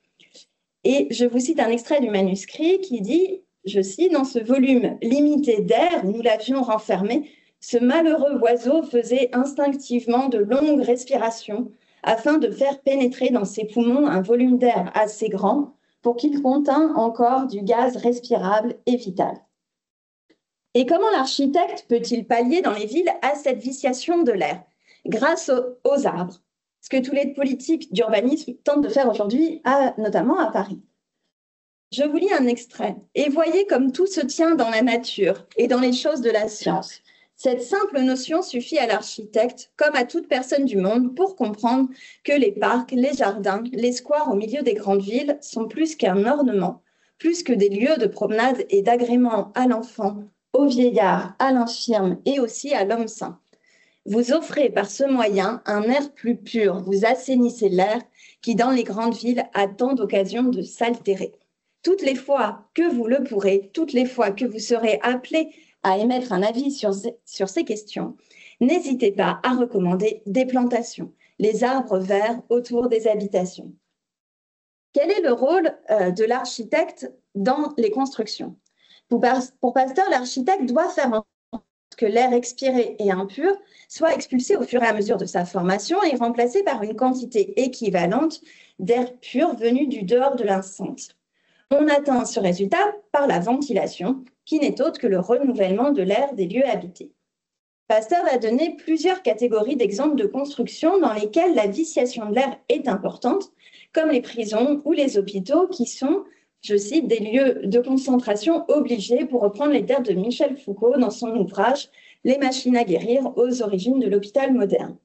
Et je vous cite un extrait du manuscrit qui dit, je cite, « Dans ce volume limité d'air où nous l'avions renfermé, ce malheureux oiseau faisait instinctivement de longues respirations afin de faire pénétrer dans ses poumons un volume d'air assez grand pour qu'il contînt encore du gaz respirable et vital. Et comment l'architecte peut-il pallier dans les villes à cette viciation de l'air? Grâce aux arbres, ce que tous les politiques d'urbanisme tentent de faire aujourd'hui, notamment à Paris. Je vous lis un extrait. Et voyez comme tout se tient dans la nature et dans les choses de la science. Cette simple notion suffit à l'architecte, comme à toute personne du monde, pour comprendre que les parcs, les jardins, les squares au milieu des grandes villes sont plus qu'un ornement, plus que des lieux de promenade et d'agrément à l'enfant, au vieillard, à l'infirme et aussi à l'homme sain. Vous offrez par ce moyen un air plus pur, vous assainissez l'air qui, dans les grandes villes, a tant d'occasions de s'altérer. Toutes les fois que vous le pourrez, toutes les fois que vous serez appelé à émettre un avis sur ces questions, n'hésitez pas à recommander des plantations, les arbres verts autour des habitations. Quel est le rôle de l'architecte dans les constructions? Pour Pasteur, l'architecte doit faire en sorte que l'air expiré et impur soit expulsé au fur et à mesure de sa formation et remplacé par une quantité équivalente d'air pur venu du dehors de l'enceinte. On atteint ce résultat par la ventilation, qui n'est autre que le renouvellement de l'air des lieux habités. Pasteur a donné plusieurs catégories d'exemples de constructions dans lesquelles la viciation de l'air est importante, comme les prisons ou les hôpitaux qui sont, je cite, des lieux de concentration obligés, pour reprendre les termes de Michel Foucault dans son ouvrage « Les machines à guérir aux origines de l'hôpital moderne ».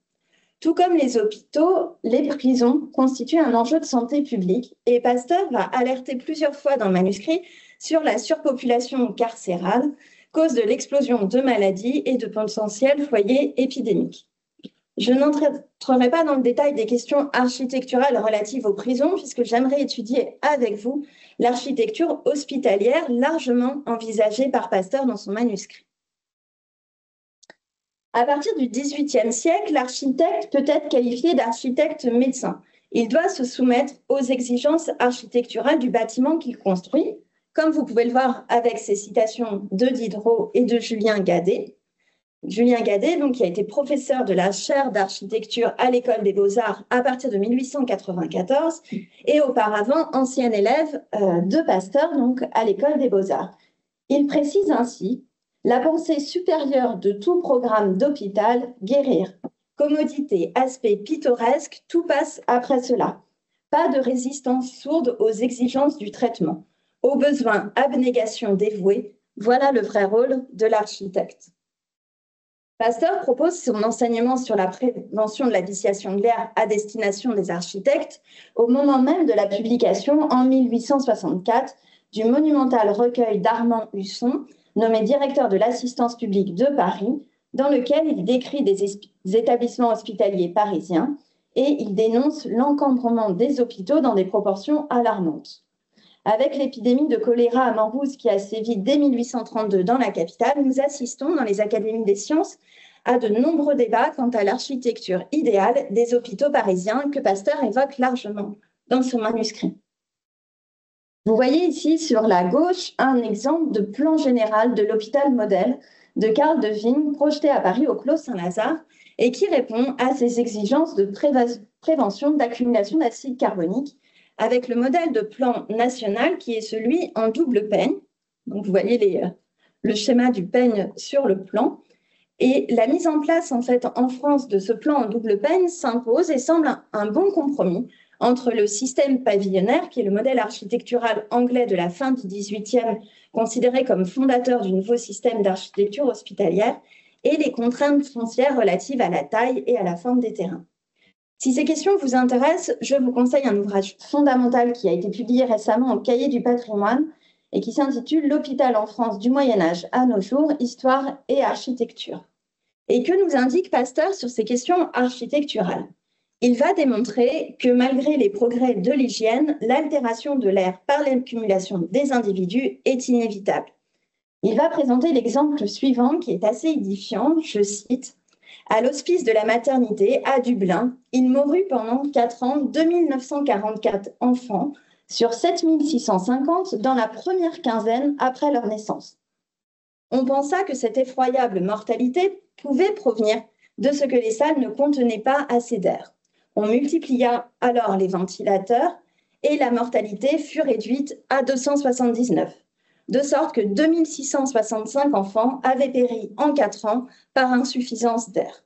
Tout comme les hôpitaux, les prisons constituent un enjeu de santé publique et Pasteur va alerter plusieurs fois dans le manuscrit sur la surpopulation carcérale, cause de l'explosion de maladies et de potentiels foyers épidémiques. Je n'entrerai pas dans le détail des questions architecturales relatives aux prisons, puisque j'aimerais étudier avec vous l'architecture hospitalière largement envisagée par Pasteur dans son manuscrit. À partir du XVIIIe siècle, l'architecte peut être qualifié d'architecte médecin. Il doit se soumettre aux exigences architecturales du bâtiment qu'il construit, comme vous pouvez le voir avec ces citations de Diderot et de Julien Guadet. Julien Guadet, donc, qui a été professeur de la chaire d'architecture à l'École des Beaux-Arts à partir de 1894 et auparavant ancien élève de Pasteur, donc, à l'École des Beaux-Arts. Il précise ainsi: la pensée supérieure de tout programme d'hôpital, guérir. Commodité, aspect pittoresque, tout passe après cela. Pas de résistance sourde aux exigences du traitement. Aux besoins, abnégation dévouée. Voilà le vrai rôle de l'architecte. Pasteur propose son enseignement sur la prévention de la viciation de l'air à destination des architectes au moment même de la publication en 1864 du monumental recueil d'Armand Husson, nommé directeur de l'assistance publique de Paris, dans lequel il décrit des établissements hospitaliers parisiens et il dénonce l'encombrement des hôpitaux dans des proportions alarmantes. Avec l'épidémie de choléra à Montrouge qui a sévi dès 1832 dans la capitale, nous assistons dans les académies des sciences à de nombreux débats quant à l'architecture idéale des hôpitaux parisiens que Pasteur évoque largement dans son manuscrit. Vous voyez ici sur la gauche un exemple de plan général de l'hôpital modèle de Carl de Vigne, projeté à Paris au Clos Saint-Lazare et qui répond à ces exigences de prévention d'accumulation d'acide carbonique, avec le modèle de plan national qui est celui en double peigne. Donc vous voyez le schéma du peigne sur le plan. Et la mise en place en fait en France de ce plan en double peigne s'impose et semble un bon compromis entre le système pavillonnaire, qui est le modèle architectural anglais de la fin du XVIIIe, considéré comme fondateur du nouveau système d'architecture hospitalière, et les contraintes foncières relatives à la taille et à la forme des terrains. Si ces questions vous intéressent, je vous conseille un ouvrage fondamental qui a été publié récemment au Cahier du patrimoine et qui s'intitule « L'hôpital en France du Moyen-Âge à nos jours, histoire et architecture ». Et que nous indique Pasteur sur ces questions architecturales? Il va démontrer que malgré les progrès de l'hygiène, l'altération de l'air par l'accumulation des individus est inévitable. Il va présenter l'exemple suivant qui est assez édifiant, je cite: « À l'hospice de la maternité à Dublin, il mourut pendant 4 ans 2944 enfants sur 7650 dans la première quinzaine après leur naissance. On pensa que cette effroyable mortalité pouvait provenir de ce que les salles ne contenaient pas assez d'air. On multiplia alors les ventilateurs et la mortalité fut réduite à 279, de sorte que 2665 enfants avaient péri en 4 ans par insuffisance d'air.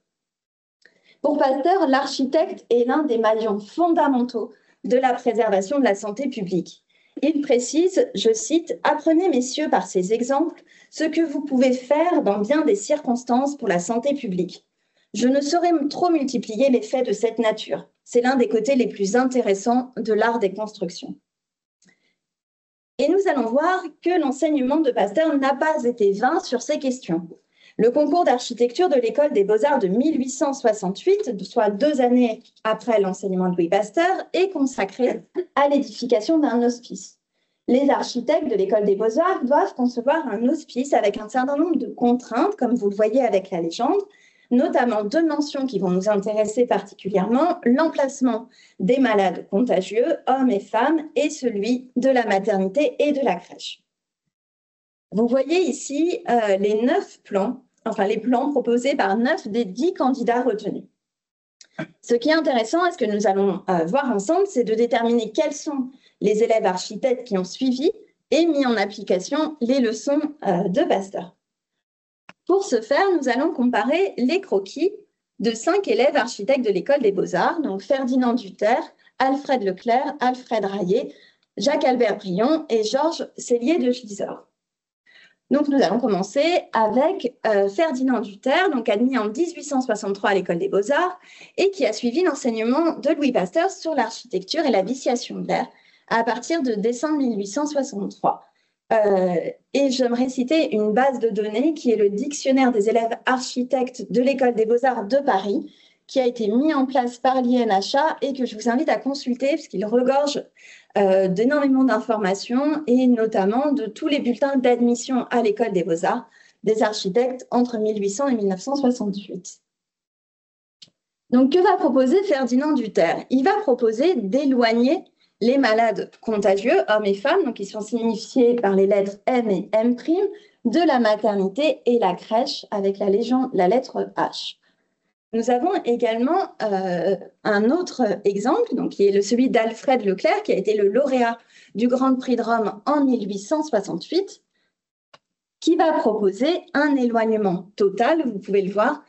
Pour Pasteur, l'architecte est l'un des maillons fondamentaux de la préservation de la santé publique. Il précise, je cite, « Apprenez, messieurs, par ces exemples, ce que vous pouvez faire dans bien des circonstances pour la santé publique. Je ne saurais trop multiplier les faits de cette nature. C'est l'un des côtés les plus intéressants de l'art des constructions. » Et nous allons voir que l'enseignement de Pasteur n'a pas été vain sur ces questions. Le concours d'architecture de l'école des beaux-arts de 1868, soit 2 années après l'enseignement de Louis Pasteur, est consacré à l'édification d'un hospice. Les architectes de l'école des beaux-arts doivent concevoir un hospice avec un certain nombre de contraintes, comme vous le voyez avec la légende, notamment 2 mentions qui vont nous intéresser particulièrement, l'emplacement des malades contagieux, hommes et femmes, et celui de la maternité et de la crèche. Vous voyez ici les 9 plans, enfin les plans proposés par 9 des 10 candidats retenus. Ce qui est intéressant, et ce que nous allons voir ensemble, c'est de déterminer quels sont les élèves architectes qui ont suivi et mis en application les leçons de Pasteur. Pour ce faire, nous allons comparer les croquis de 5 élèves architectes de l'école des beaux-arts, donc Ferdinand Duterre, Alfred Leclerc, Alfred Raillet, Jacques-Albert Brion et Georges Sellier de Gisors. Donc, nous allons commencer avec Ferdinand Duterre, donc admis en 1863 à l'école des beaux-arts et qui a suivi l'enseignement de Louis Pasteur sur l'architecture et la viciation de l'air à partir de décembre 1863. Et j'aimerais citer une base de données qui est le dictionnaire des élèves architectes de l'école des beaux-arts de Paris, qui a été mis en place par l'INHA et que je vous invite à consulter parce qu'il regorge d'énormément d'informations et notamment de tous les bulletins d'admission à l'école des beaux-arts des architectes entre 1800 et 1968. Donc, que va proposer Ferdinand Duterre? Il va proposer d'éloigner les malades contagieux, hommes et femmes, donc qui sont signifiés par les lettres M et M', de la maternité et la crèche avec la lettre H. Nous avons également un autre exemple, donc, qui est celui d'Alfred Leclerc, qui a été le lauréat du Grand Prix de Rome en 1868, qui va proposer un éloignement total, vous pouvez le voir,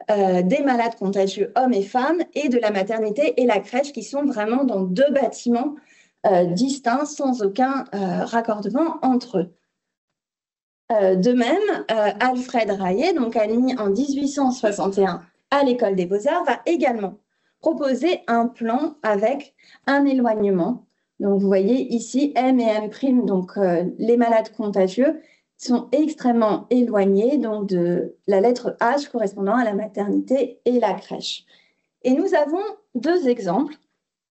des malades contagieux hommes et femmes et de la maternité et la crèche qui sont vraiment dans 2 bâtiments distincts sans aucun raccordement entre eux. De même, Alfred Raillet, donc admis en 1861 à l'école des beaux-arts, va également proposer un plan avec un éloignement. Donc, vous voyez ici M et M', donc les malades contagieux sont extrêmement éloignés donc de la lettre H correspondant à la maternité et la crèche. Et nous avons 2 exemples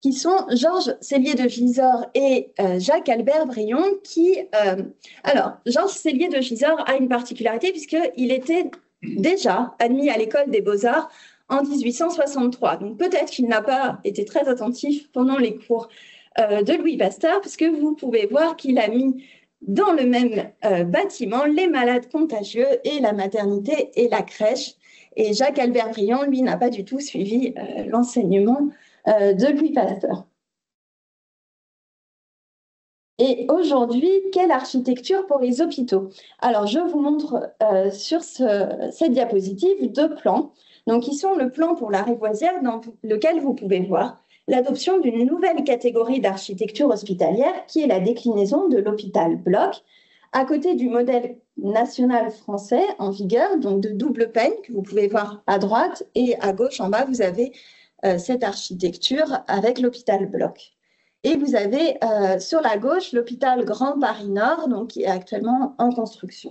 qui sont Georges Sellier de Gisors et Jacques-Albert Brion qui… alors, Georges Sellier de Gisors a une particularité puisqu'il était déjà admis à l'école des beaux-arts en 1863. Donc, peut-être qu'il n'a pas été très attentif pendant les cours de Louis Pasteur puisque vous pouvez voir qu'il a mis dans le même bâtiment les malades contagieux et la maternité et la crèche. Et Jacques-Albert Brion, lui, n'a pas du tout suivi l'enseignement de Louis Pasteur. Et aujourd'hui, quelle architecture pour les hôpitaux? Alors, je vous montre sur cette diapositive 2 plans, donc qui sont le plan pour la Rivoisière, dans lequel vous pouvez voir l'adoption d'une nouvelle catégorie d'architecture hospitalière qui est la déclinaison de l'hôpital bloc, à côté du modèle national français en vigueur, donc de double peine que vous pouvez voir à droite et à gauche en bas, vous avez cette architecture avec l'hôpital bloc. Et vous avez sur la gauche l'hôpital Grand Paris Nord, donc qui est actuellement en construction.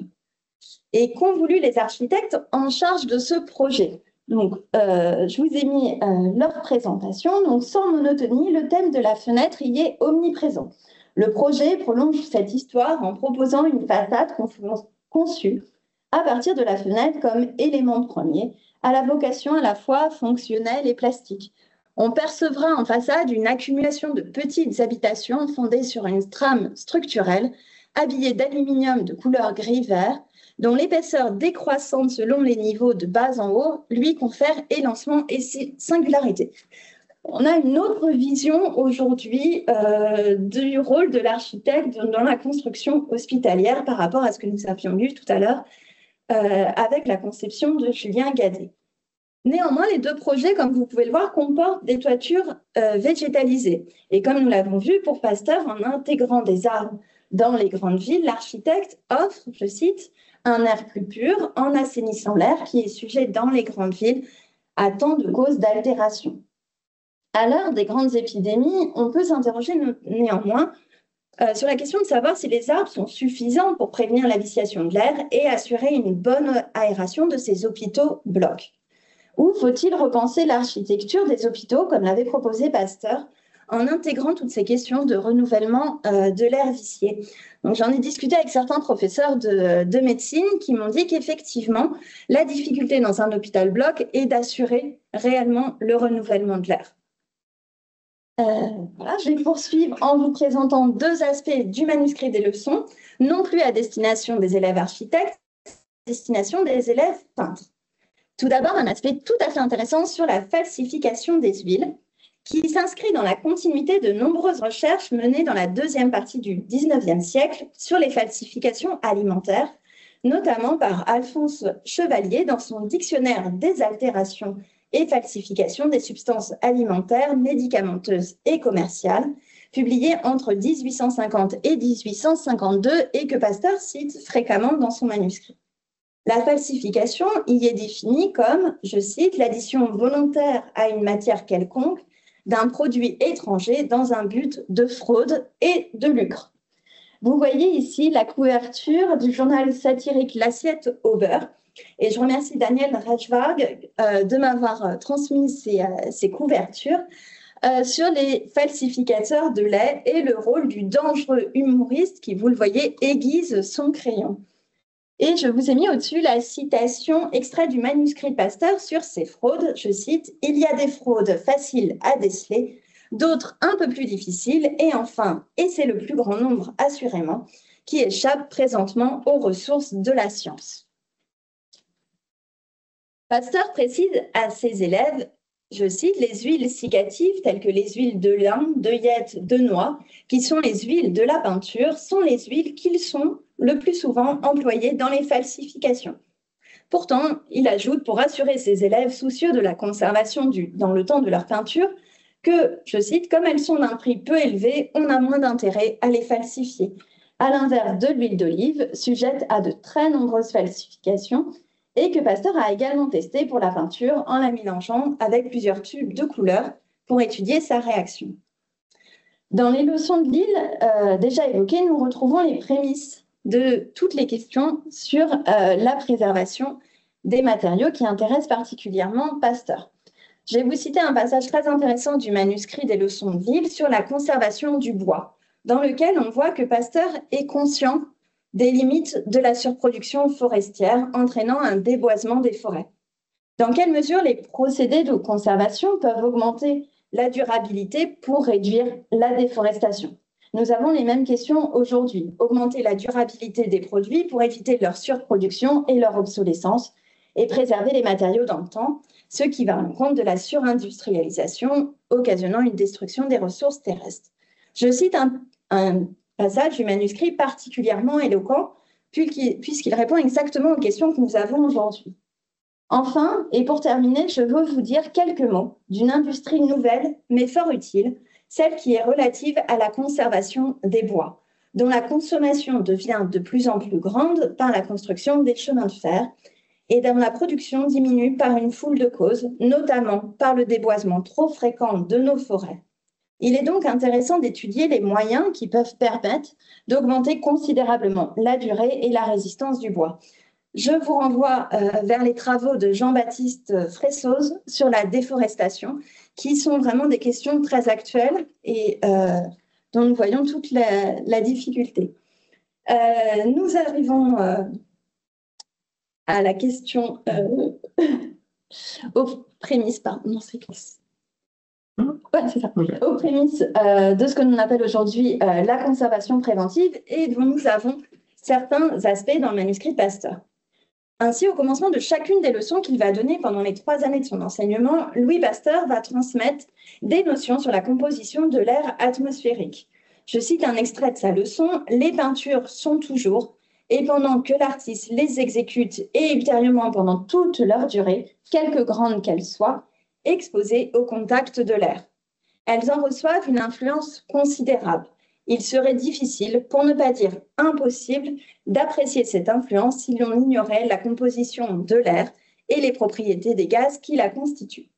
Et qu'ont voulu les architectes en charge de ce projet? Donc, je vous ai mis leur présentation. Donc, sans monotonie, le thème de la fenêtre y est omniprésent. Le projet prolonge cette histoire en proposant une façade conçue à partir de la fenêtre comme élément premier, à la vocation à la fois fonctionnelle et plastique. On percevra en façade une accumulation de petites habitations fondées sur une trame structurelle, habillée d'aluminium de couleur gris-vert, dont l'épaisseur décroissante selon les niveaux de bas en haut lui confère élancement et singularité. On a une autre vision aujourd'hui du rôle de l'architecte dans la construction hospitalière par rapport à ce que nous avions lu tout à l'heure avec la conception de Julien Gadet. Néanmoins, les deux projets, comme vous pouvez le voir, comportent des toitures végétalisées. Et comme nous l'avons vu pour Pasteur, en intégrant des arbres dans les grandes villes, l'architecte offre, je cite, un air plus pur en assainissant l'air qui est sujet dans les grandes villes à tant de causes d'altération. À l'heure des grandes épidémies, on peut s'interroger néanmoins sur la question de savoir si les arbres sont suffisants pour prévenir la vitiation de l'air et assurer une bonne aération de ces hôpitaux blocs. Ou faut-il repenser l'architecture des hôpitaux, comme l'avait proposé Pasteur, en intégrant toutes ces questions de renouvellement de l'air vicié? Donc, j'en ai discuté avec certains professeurs de médecine qui m'ont dit qu'effectivement, la difficulté dans un hôpital bloc est d'assurer réellement le renouvellement de l'air. Voilà, je vais poursuivre en vous présentant deux aspects du manuscrit des leçons, non plus à destination des élèves architectes, à destination des élèves peintres. Tout d'abord, un aspect tout à fait intéressant sur la falsification des huiles, qui s'inscrit dans la continuité de nombreuses recherches menées dans la deuxième partie du XIXe siècle sur les falsifications alimentaires, notamment par Alphonse Chevalier dans son dictionnaire des altérations et falsifications des substances alimentaires, médicamenteuses et commerciales, publié entre 1850 et 1852 et que Pasteur cite fréquemment dans son manuscrit. La falsification y est définie comme, je cite, l'addition volontaire à une matière quelconque d'un produit étranger dans un but de fraude et de lucre. Vous voyez ici la couverture du journal satirique L'Assiette au beurre. Et je remercie Daniel Rajvarg de m'avoir transmis ces couvertures sur les falsificateurs de lait et le rôle du dangereux humoriste qui, vous le voyez, aiguise son crayon. Et je vous ai mis au-dessus la citation extraite du manuscrit de Pasteur sur ces fraudes. Je cite, « Il y a des fraudes faciles à déceler, d'autres un peu plus difficiles, et enfin, et c'est le plus grand nombre assurément, qui échappent présentement aux ressources de la science. » Pasteur précise à ses élèves, je cite, « les huiles cicatives telles que les huiles de lin, d'œillette, de noix, qui sont les huiles de la peinture, sont les huiles qu'ils sont le plus souvent employées dans les falsifications. » Pourtant, il ajoute, pour rassurer ses élèves soucieux de la conservation dans le temps de leur peinture, que, je cite, « comme elles sont d'un prix peu élevé, on a moins d'intérêt à les falsifier. » À l'inverse de l'huile d'olive, sujette à de très nombreuses falsifications, et que Pasteur a également testé pour la peinture en la mélangeant avec plusieurs tubes de couleurs pour étudier sa réaction. Dans les leçons de Lille déjà évoquées, nous retrouvons les prémices de toutes les questions sur la préservation des matériaux qui intéressent particulièrement Pasteur. Je vais vous citer un passage très intéressant du manuscrit des leçons de Lille sur la conservation du bois, dans lequel on voit que Pasteur est conscient des limites de la surproduction forestière entraînant un déboisement des forêts. Dans quelle mesure les procédés de conservation peuvent augmenter la durabilité pour réduire la déforestation? Nous avons les mêmes questions aujourd'hui. Augmenter la durabilité des produits pour éviter leur surproduction et leur obsolescence et préserver les matériaux dans le temps, ce qui va en compte de la surindustrialisation occasionnant une destruction des ressources terrestres. Je cite un passage du manuscrit particulièrement éloquent puisqu'il répond exactement aux questions que nous avons aujourd'hui. Enfin, et pour terminer, je veux vous dire quelques mots d'une industrie nouvelle mais fort utile, celle qui est relative à la conservation des bois, dont la consommation devient de plus en plus grande par la construction des chemins de fer et dont la production diminue par une foule de causes, notamment par le déboisement trop fréquent de nos forêts. Il est donc intéressant d'étudier les moyens qui peuvent permettre d'augmenter considérablement la durée et la résistance du bois. Je vous renvoie vers les travaux de Jean-Baptiste Fressoz sur la déforestation, qui sont vraiment des questions très actuelles et dont nous voyons toute la difficulté. Nous arrivons à la question aux prémices, pardon, non, c'est ouais, c'est ça. Okay. Aux prémices de ce que l'on appelle aujourd'hui la conservation préventive et dont nous avons certains aspects dans le manuscrit de Pasteur. Ainsi, au commencement de chacune des leçons qu'il va donner pendant les 3 années de son enseignement, Louis Pasteur va transmettre des notions sur la composition de l'air atmosphérique. Je cite un extrait de sa leçon: « Les peintures sont toujours, et pendant que l'artiste les exécute et ultérieurement pendant toute leur durée, quelque grandes qu'elles soient, exposées au contact de l'air. Elles en reçoivent une influence considérable. Il serait difficile, pour ne pas dire impossible, d'apprécier cette influence si l'on ignorait la composition de l'air et les propriétés des gaz qui la constituent. »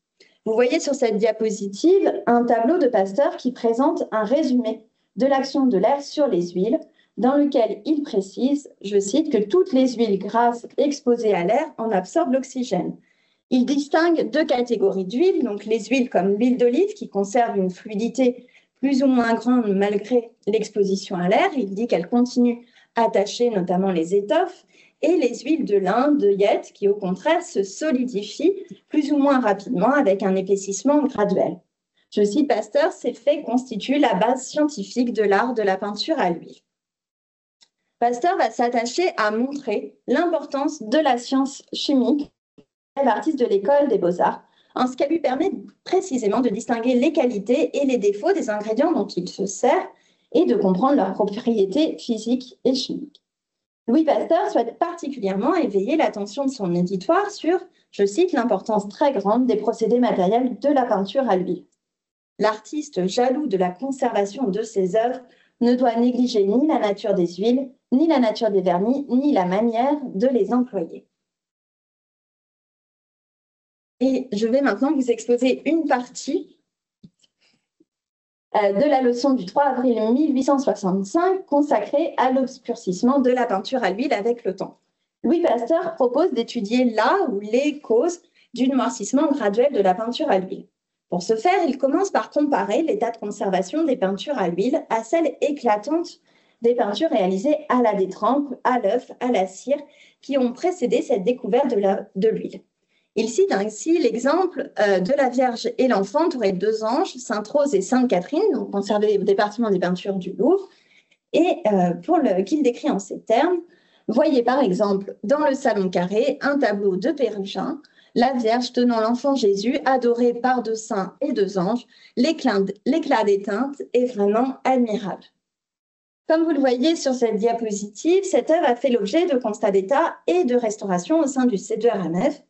Vous voyez sur cette diapositive un tableau de Pasteur qui présente un résumé de l'action de l'air sur les huiles, dans lequel il précise, je cite, que toutes les huiles grasses exposées à l'air en absorbent l'oxygène. Il distingue 2 catégories d'huiles, donc les huiles comme l'huile d'olive qui conserve une fluidité plus ou moins grande malgré l'exposition à l'air. Il dit qu'elle continue à attacher notamment les étoffes, et les huiles de lin, d'œillette qui au contraire se solidifient plus ou moins rapidement avec un épaississement graduel. Je cite Pasteur, ces faits constituent la base scientifique de l'art de la peinture à l'huile. Pasteur va s'attacher à montrer l'importance de la science chimique, artiste de l'école des beaux-arts, en ce qu'elle lui permet précisément de distinguer les qualités et les défauts des ingrédients dont il se sert et de comprendre leurs propriétés physiques et chimiques. Louis Pasteur souhaite particulièrement éveiller l'attention de son auditoire sur, je cite, l'importance très grande des procédés matériels de la peinture à l'huile. L'artiste, jaloux de la conservation de ses œuvres, ne doit négliger ni la nature des huiles, ni la nature des vernis, ni la manière de les employer. Et je vais maintenant vous exposer une partie de la leçon du 3 avril 1865 consacrée à l'obscurcissement de la peinture à l'huile avec le temps. Louis Pasteur propose d'étudier la ou les causes du noircissement graduel de la peinture à l'huile. Pour ce faire, il commence par comparer l'état de conservation des peintures à l'huile à celle éclatante des peintures réalisées à la détrempe, à l'œuf, à la cire, qui ont précédé cette découverte de l'huile. Il cite ainsi l'exemple de la Vierge et l'Enfant entourés de 2 anges, Sainte Rose et Sainte Catherine, donc conservés au département des peintures du Louvre, et qu'il décrit en ces termes. Voyez par exemple dans le salon carré un tableau de Pérugin, la Vierge tenant l'enfant Jésus adoré par 2 saints et 2 anges. L'éclat des teintes est vraiment admirable. Comme vous le voyez sur cette diapositive, cette œuvre a fait l'objet de constats d'état et de restauration au sein du C2RMF.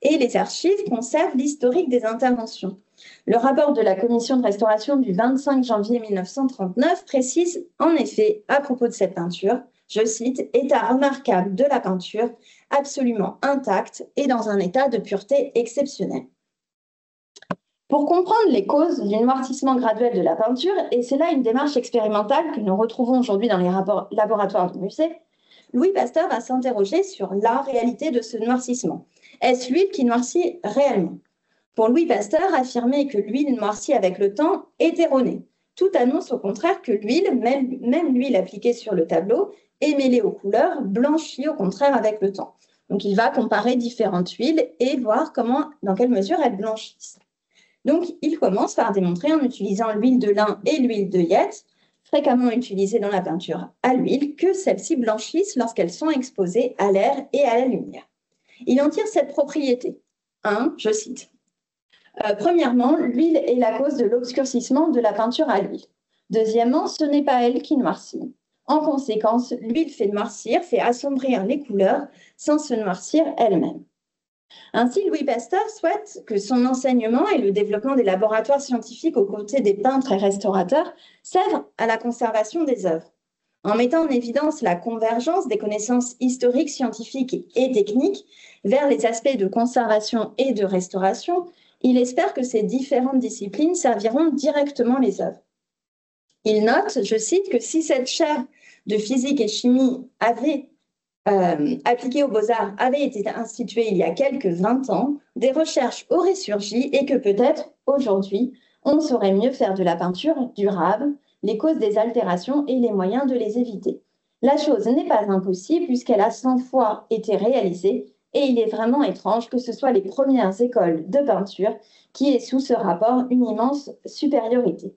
Et les archives conservent l'historique des interventions. Le rapport de la commission de restauration du 25 janvier 1939 précise en effet à propos de cette peinture, je cite, « état remarquable de la peinture, absolument intacte et dans un état de pureté exceptionnel ». Pour comprendre les causes du noircissement graduel de la peinture, et c'est là une démarche expérimentale que nous retrouvons aujourd'hui dans les laboratoires du musée, Louis Pasteur va s'interroger sur la réalité de ce noircissement. Est-ce l'huile qui noircit réellement? Pour Louis Pasteur, affirmer que l'huile noircit avec le temps est erroné. Tout annonce au contraire que l'huile, même l'huile appliquée sur le tableau, et mêlée aux couleurs, blanchit au contraire avec le temps. Donc il va comparer différentes huiles et voir dans quelle mesure elles blanchissent. Donc il commence par démontrer en utilisant l'huile de lin et l'huile d'œillette, fréquemment utilisées dans la peinture à l'huile, que celles-ci blanchissent lorsqu'elles sont exposées à l'air et à la lumière. Il en tire cette propriété. 1, je cite. Premièrement, l'huile est la cause de l'obscurcissement de la peinture à l'huile. Deuxièmement, ce n'est pas elle qui noircit. En conséquence, l'huile fait noircir, fait assombrir les couleurs sans se noircir elle-même. Ainsi, Louis Pasteur souhaite que son enseignement et le développement des laboratoires scientifiques aux côtés des peintres et restaurateurs servent à la conservation des œuvres. En mettant en évidence la convergence des connaissances historiques, scientifiques et techniques vers les aspects de conservation et de restauration, il espère que ces différentes disciplines serviront directement les œuvres. Il note, je cite, que si cette chaire de physique et chimie appliquée aux beaux-arts avait été instituée il y a quelques 20 ans, des recherches auraient surgi et que peut-être aujourd'hui, on saurait mieux faire de la peinture durable, les causes des altérations et les moyens de les éviter. La chose n'est pas impossible puisqu'elle a 100 fois été réalisée et il est vraiment étrange que ce soit les premières écoles de peinture qui aient sous ce rapport une immense supériorité.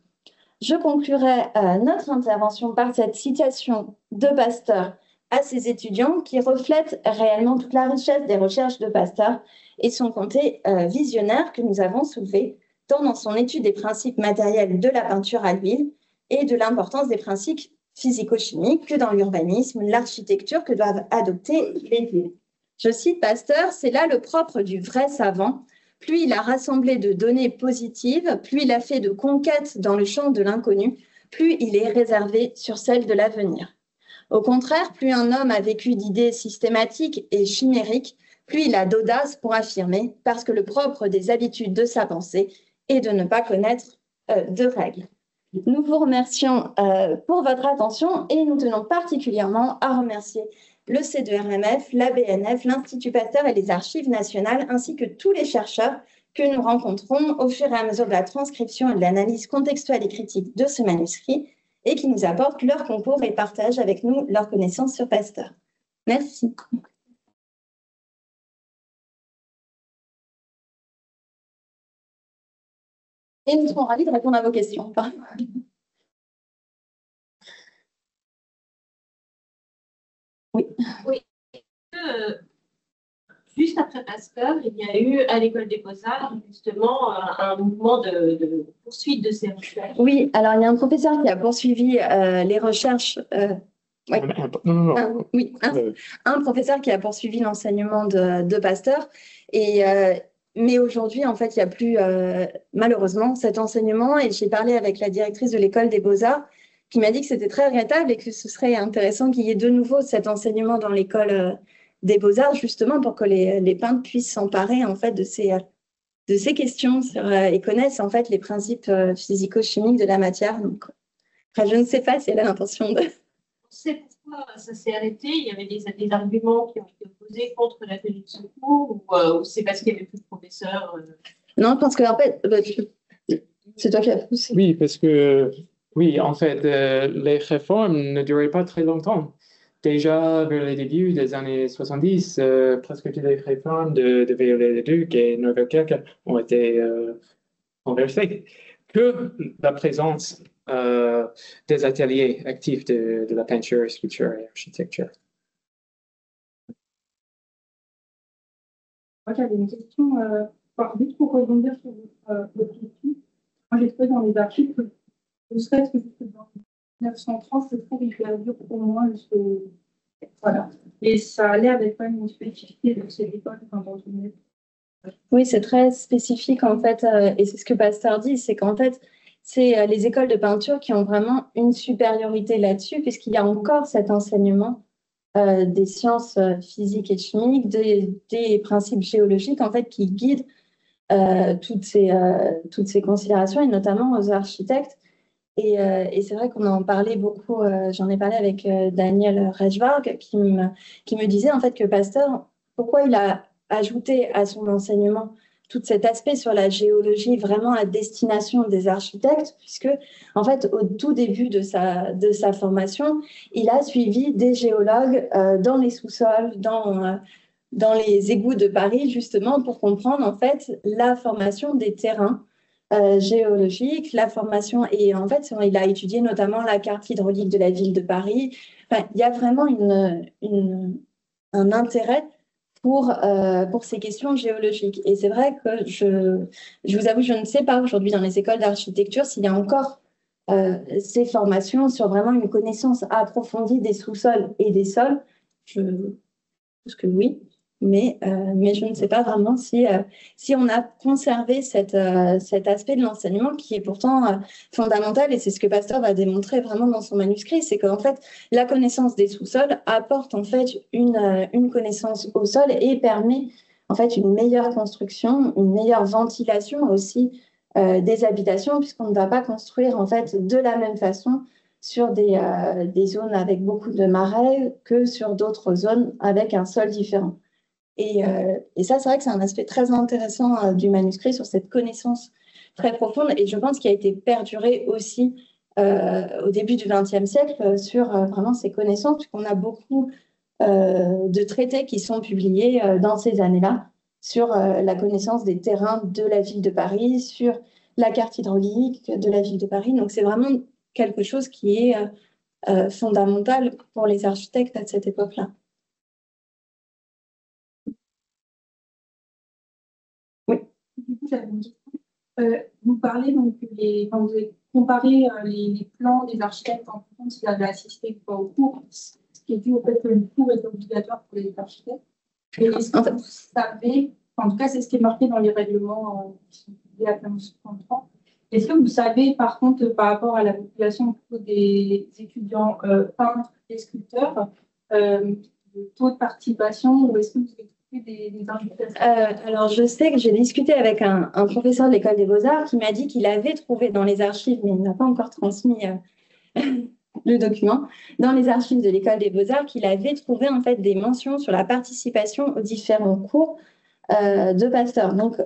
Je conclurai notre intervention par cette citation de Pasteur à ces étudiants qui reflètent réellement toute la richesse des recherches de Pasteur et son côté visionnaire que nous avons soulevé tant dans son étude des principes matériels de la peinture à l'huile et de l'importance des principes physico-chimiques que dans l'urbanisme, l'architecture que doivent adopter les villes. Je cite Pasteur, c'est là le propre du vrai savant. Plus il a rassemblé de données positives, plus il a fait de conquêtes dans le champ de l'inconnu, plus il est réservé sur celle de l'avenir. Au contraire, plus un homme a vécu d'idées systématiques et chimériques, plus il a d'audace pour affirmer, parce que le propre des habitudes de sa pensée est de ne pas connaître de règles. Nous vous remercions pour votre attention et nous tenons particulièrement à remercier le C2RMF, la BNF, l'Institut Pasteur et les Archives nationales, ainsi que tous les chercheurs que nous rencontrons au fur et à mesure de la transcription et de l'analyse contextuelle et critique de ce manuscrit et qui nous apportent leur concours et partagent avec nous leurs connaissances sur Pasteur. Merci. Et nous serons ravis de répondre à vos questions. Oui. Oui. Juste après Pasteur, il y a eu à l'École des Beaux-Arts justement un mouvement de poursuite de ces recherches. Oui, alors il y a un professeur qui a poursuivi les recherches. Oui. Un professeur qui a poursuivi l'enseignement de Pasteur. Mais aujourd'hui, en fait, il n'y a plus malheureusement cet enseignement. Et j'ai parlé avec la directrice de l'École des Beaux-Arts qui m'a dit que c'était très regrettable et que ce serait intéressant qu'il y ait de nouveau cet enseignement dans l'École des Beaux-Arts, justement pour que les peintres puissent s'emparer en fait de ces questions et connaissent en fait les principes physico-chimiques de la matière. Donc, après, je ne sais pas si elle a l'intention de... On sait pourquoi ça s'est arrêté. Il y avait des arguments qui ont été opposés contre la tenue de ce cours ou c'est parce qu'il n'y avait plus de professeurs Non, je pense qu'en fait, c'est toi qui as poussé. Oui, parce que, oui, en fait, les réformes ne duraient pas très longtemps. Déjà, vers le début des années 70, presque toutes les réformes de Viollet-le-Duc et Nouvelle-Kerque ont été renversées. Que la présence des ateliers actifs de la peinture, sculpture et architecture. Moi, j'avais une question, juste pour rebondir sur votre question. Moi, j'ai trouvé dans les archives que, ne serait-ce que jusque dans 1930, le cours, il perdure au moins jusqu'au... Voilà. Et ça a l'air d'être quand même une spécificité de cette époque. Oui, c'est très spécifique, en fait, et c'est ce que Pasteur dit, c'est qu'en fait, c'est les écoles de peinture qui ont vraiment une supériorité là-dessus, puisqu'il y a encore cet enseignement des sciences physiques et chimiques, des principes géologiques, en fait, qui guident toutes ces considérations, et notamment aux architectes. Et c'est vrai qu'on en parlait beaucoup, j'en ai parlé avec Daniel Rechvarg, qui me disait, en fait, que Pasteur, pourquoi il a ajouté à son enseignement tout cet aspect sur la géologie vraiment à destination des architectes, puisque en fait au tout début de sa formation, il a suivi des géologues dans les sous-sols, dans les égouts de Paris, justement pour comprendre en fait la formation des terrains géologiques, la formation, et en fait il a étudié notamment la carte hydraulique de la ville de Paris. Enfin, il y a vraiment un intérêt pour ces questions géologiques. Et c'est vrai que je vous avoue, je ne sais pas aujourd'hui dans les écoles d'architecture s'il y a encore ces formations sur vraiment une connaissance approfondie des sous-sols et des sols. Je pense que oui, mais je ne sais pas vraiment si on a conservé cet aspect de l'enseignement qui est pourtant fondamental, et c'est ce que Pasteur va démontrer vraiment dans son manuscrit, c'est qu'en fait, la connaissance des sous-sols apporte en fait une connaissance au sol et permet en fait une meilleure construction, une meilleure ventilation aussi des habitations, puisqu'on ne va pas construire en fait de la même façon sur des zones avec beaucoup de marais que sur d'autres zones avec un sol différent. Et ça, c'est vrai que c'est un aspect très intéressant du manuscrit sur cette connaissance très profonde, et je pense qu'il a été perduré aussi au début du XXe siècle sur vraiment ces connaissances, puisqu'on a beaucoup de traités qui sont publiés dans ces années-là sur la connaissance des terrains de la ville de Paris, sur la carte hydraulique de la ville de Paris. Donc c'est vraiment quelque chose qui est fondamentale pour les architectes à cette époque-là. Oui. Du coup, j'avais une question. Vous parlez donc, quand vous avez comparé les plans des architectes en fonction de s'ils avaient assisté ou pas au cours, ce qui est dû au fait que le cours est obligatoire pour les architectes. Et est-ce que vous savez, en tout cas, c'est ce qui est marqué dans les règlements qui sont publiés à 1533. Est-ce que vous savez, par contre, par rapport à la population des étudiants peintres et sculpteurs, le taux de participation, ou est-ce que vous avez trouvé des invitations? Alors, je sais que j'ai discuté avec un professeur de l'École des Beaux-Arts qui m'a dit qu'il avait trouvé dans les archives, mais il n'a pas encore transmis le document, dans les archives de l'École des Beaux-Arts, qu'il avait trouvé en fait des mentions sur la participation aux différents cours de Pasteur. Donc, pour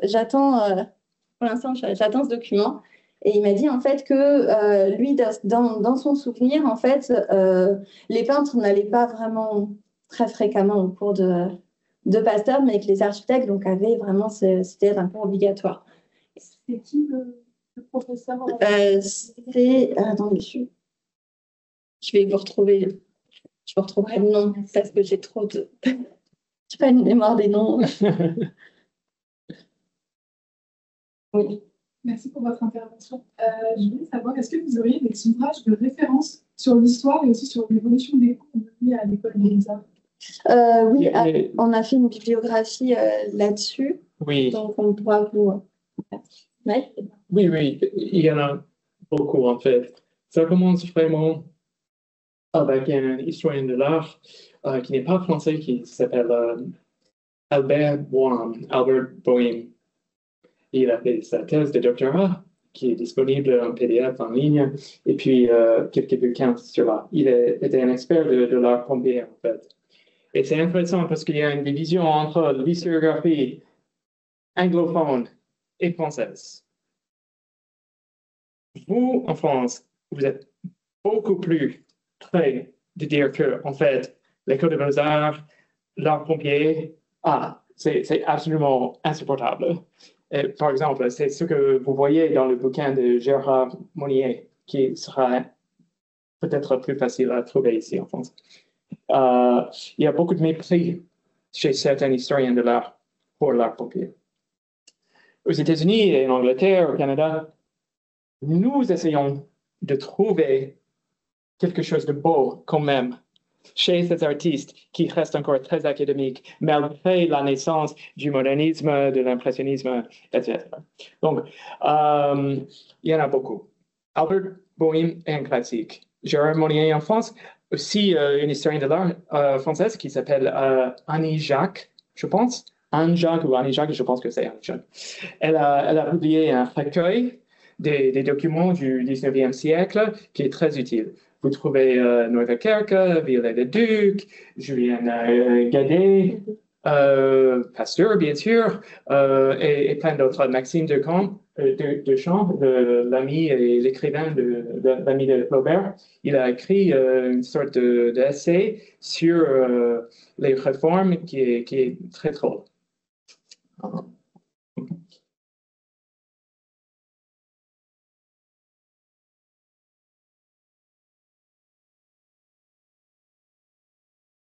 l'instant, j'attends ce document. Et il m'a dit en fait que lui, dans son souvenir, en fait, les peintres n'allaient pas vraiment très fréquemment au cours de Pasteur, mais que les architectes donc, avaient vraiment, c'était un cours obligatoire. C'est qui le professeur? Attendez, je vais vous retrouver. Je vous retrouverai le nom parce que j'ai trop de. Je n'ai pas une mémoire des noms. Oui. Merci pour votre intervention. Je voulais savoir, est-ce que vous auriez des ouvrages de référence sur l'histoire et aussi sur l'évolution des cours donnés à l'École des Beaux-Arts? Oui, on a fait une bibliographie là-dessus. Oui. Donc, on pourra vous. Ouais. Oui, il y en a beaucoup en fait. Ça commence vraiment avec un historien de l'art qui n'est pas français, qui s'appelle Albert Boehm. Il a fait sa thèse de doctorat qui est disponible en PDF en ligne, et puis quelques bouquins sur l'art. Il était un expert de l'art pompéien en fait. Et c'est intéressant parce qu'il y a une division entre l'historiographie anglophone et française. Vous, en France, vous êtes beaucoup plus près de dire que, en fait, l'École des Beaux-Arts, l'art pompier, c'est absolument insupportable. Et, par exemple, c'est ce que vous voyez dans le bouquin de Gérard Monnier, qui sera peut-être plus facile à trouver ici en France. Il y a beaucoup de mépris chez certains historiens de l'art pour l'art pompier. Aux États-Unis et en Angleterre, au Canada, nous essayons de trouver quelque chose de beau quand même chez ces artistes qui restent encore très académiques, malgré la naissance du modernisme, de l'impressionnisme, etc. Donc, il y en a beaucoup. Albert Boehm est un classique. Gérard Monnier en France, aussi une historienne de l'art française qui s'appelle Annie Jacques, je pense. Anne Jacques ou Annie Jacques, je pense que c'est Annie Jacques. Elle a publié un recueil des documents du 19e siècle qui est très utile. Vous trouvez Noël Kerke, Viollet-le-Duc, Julien Gadet, Pasteur, bien sûr, et plein d'autres. Maxime Duchamp, l'ami et l'écrivain de l'ami de Flaubert, il a écrit une sorte d'essai sur les réformes qui est très drôle.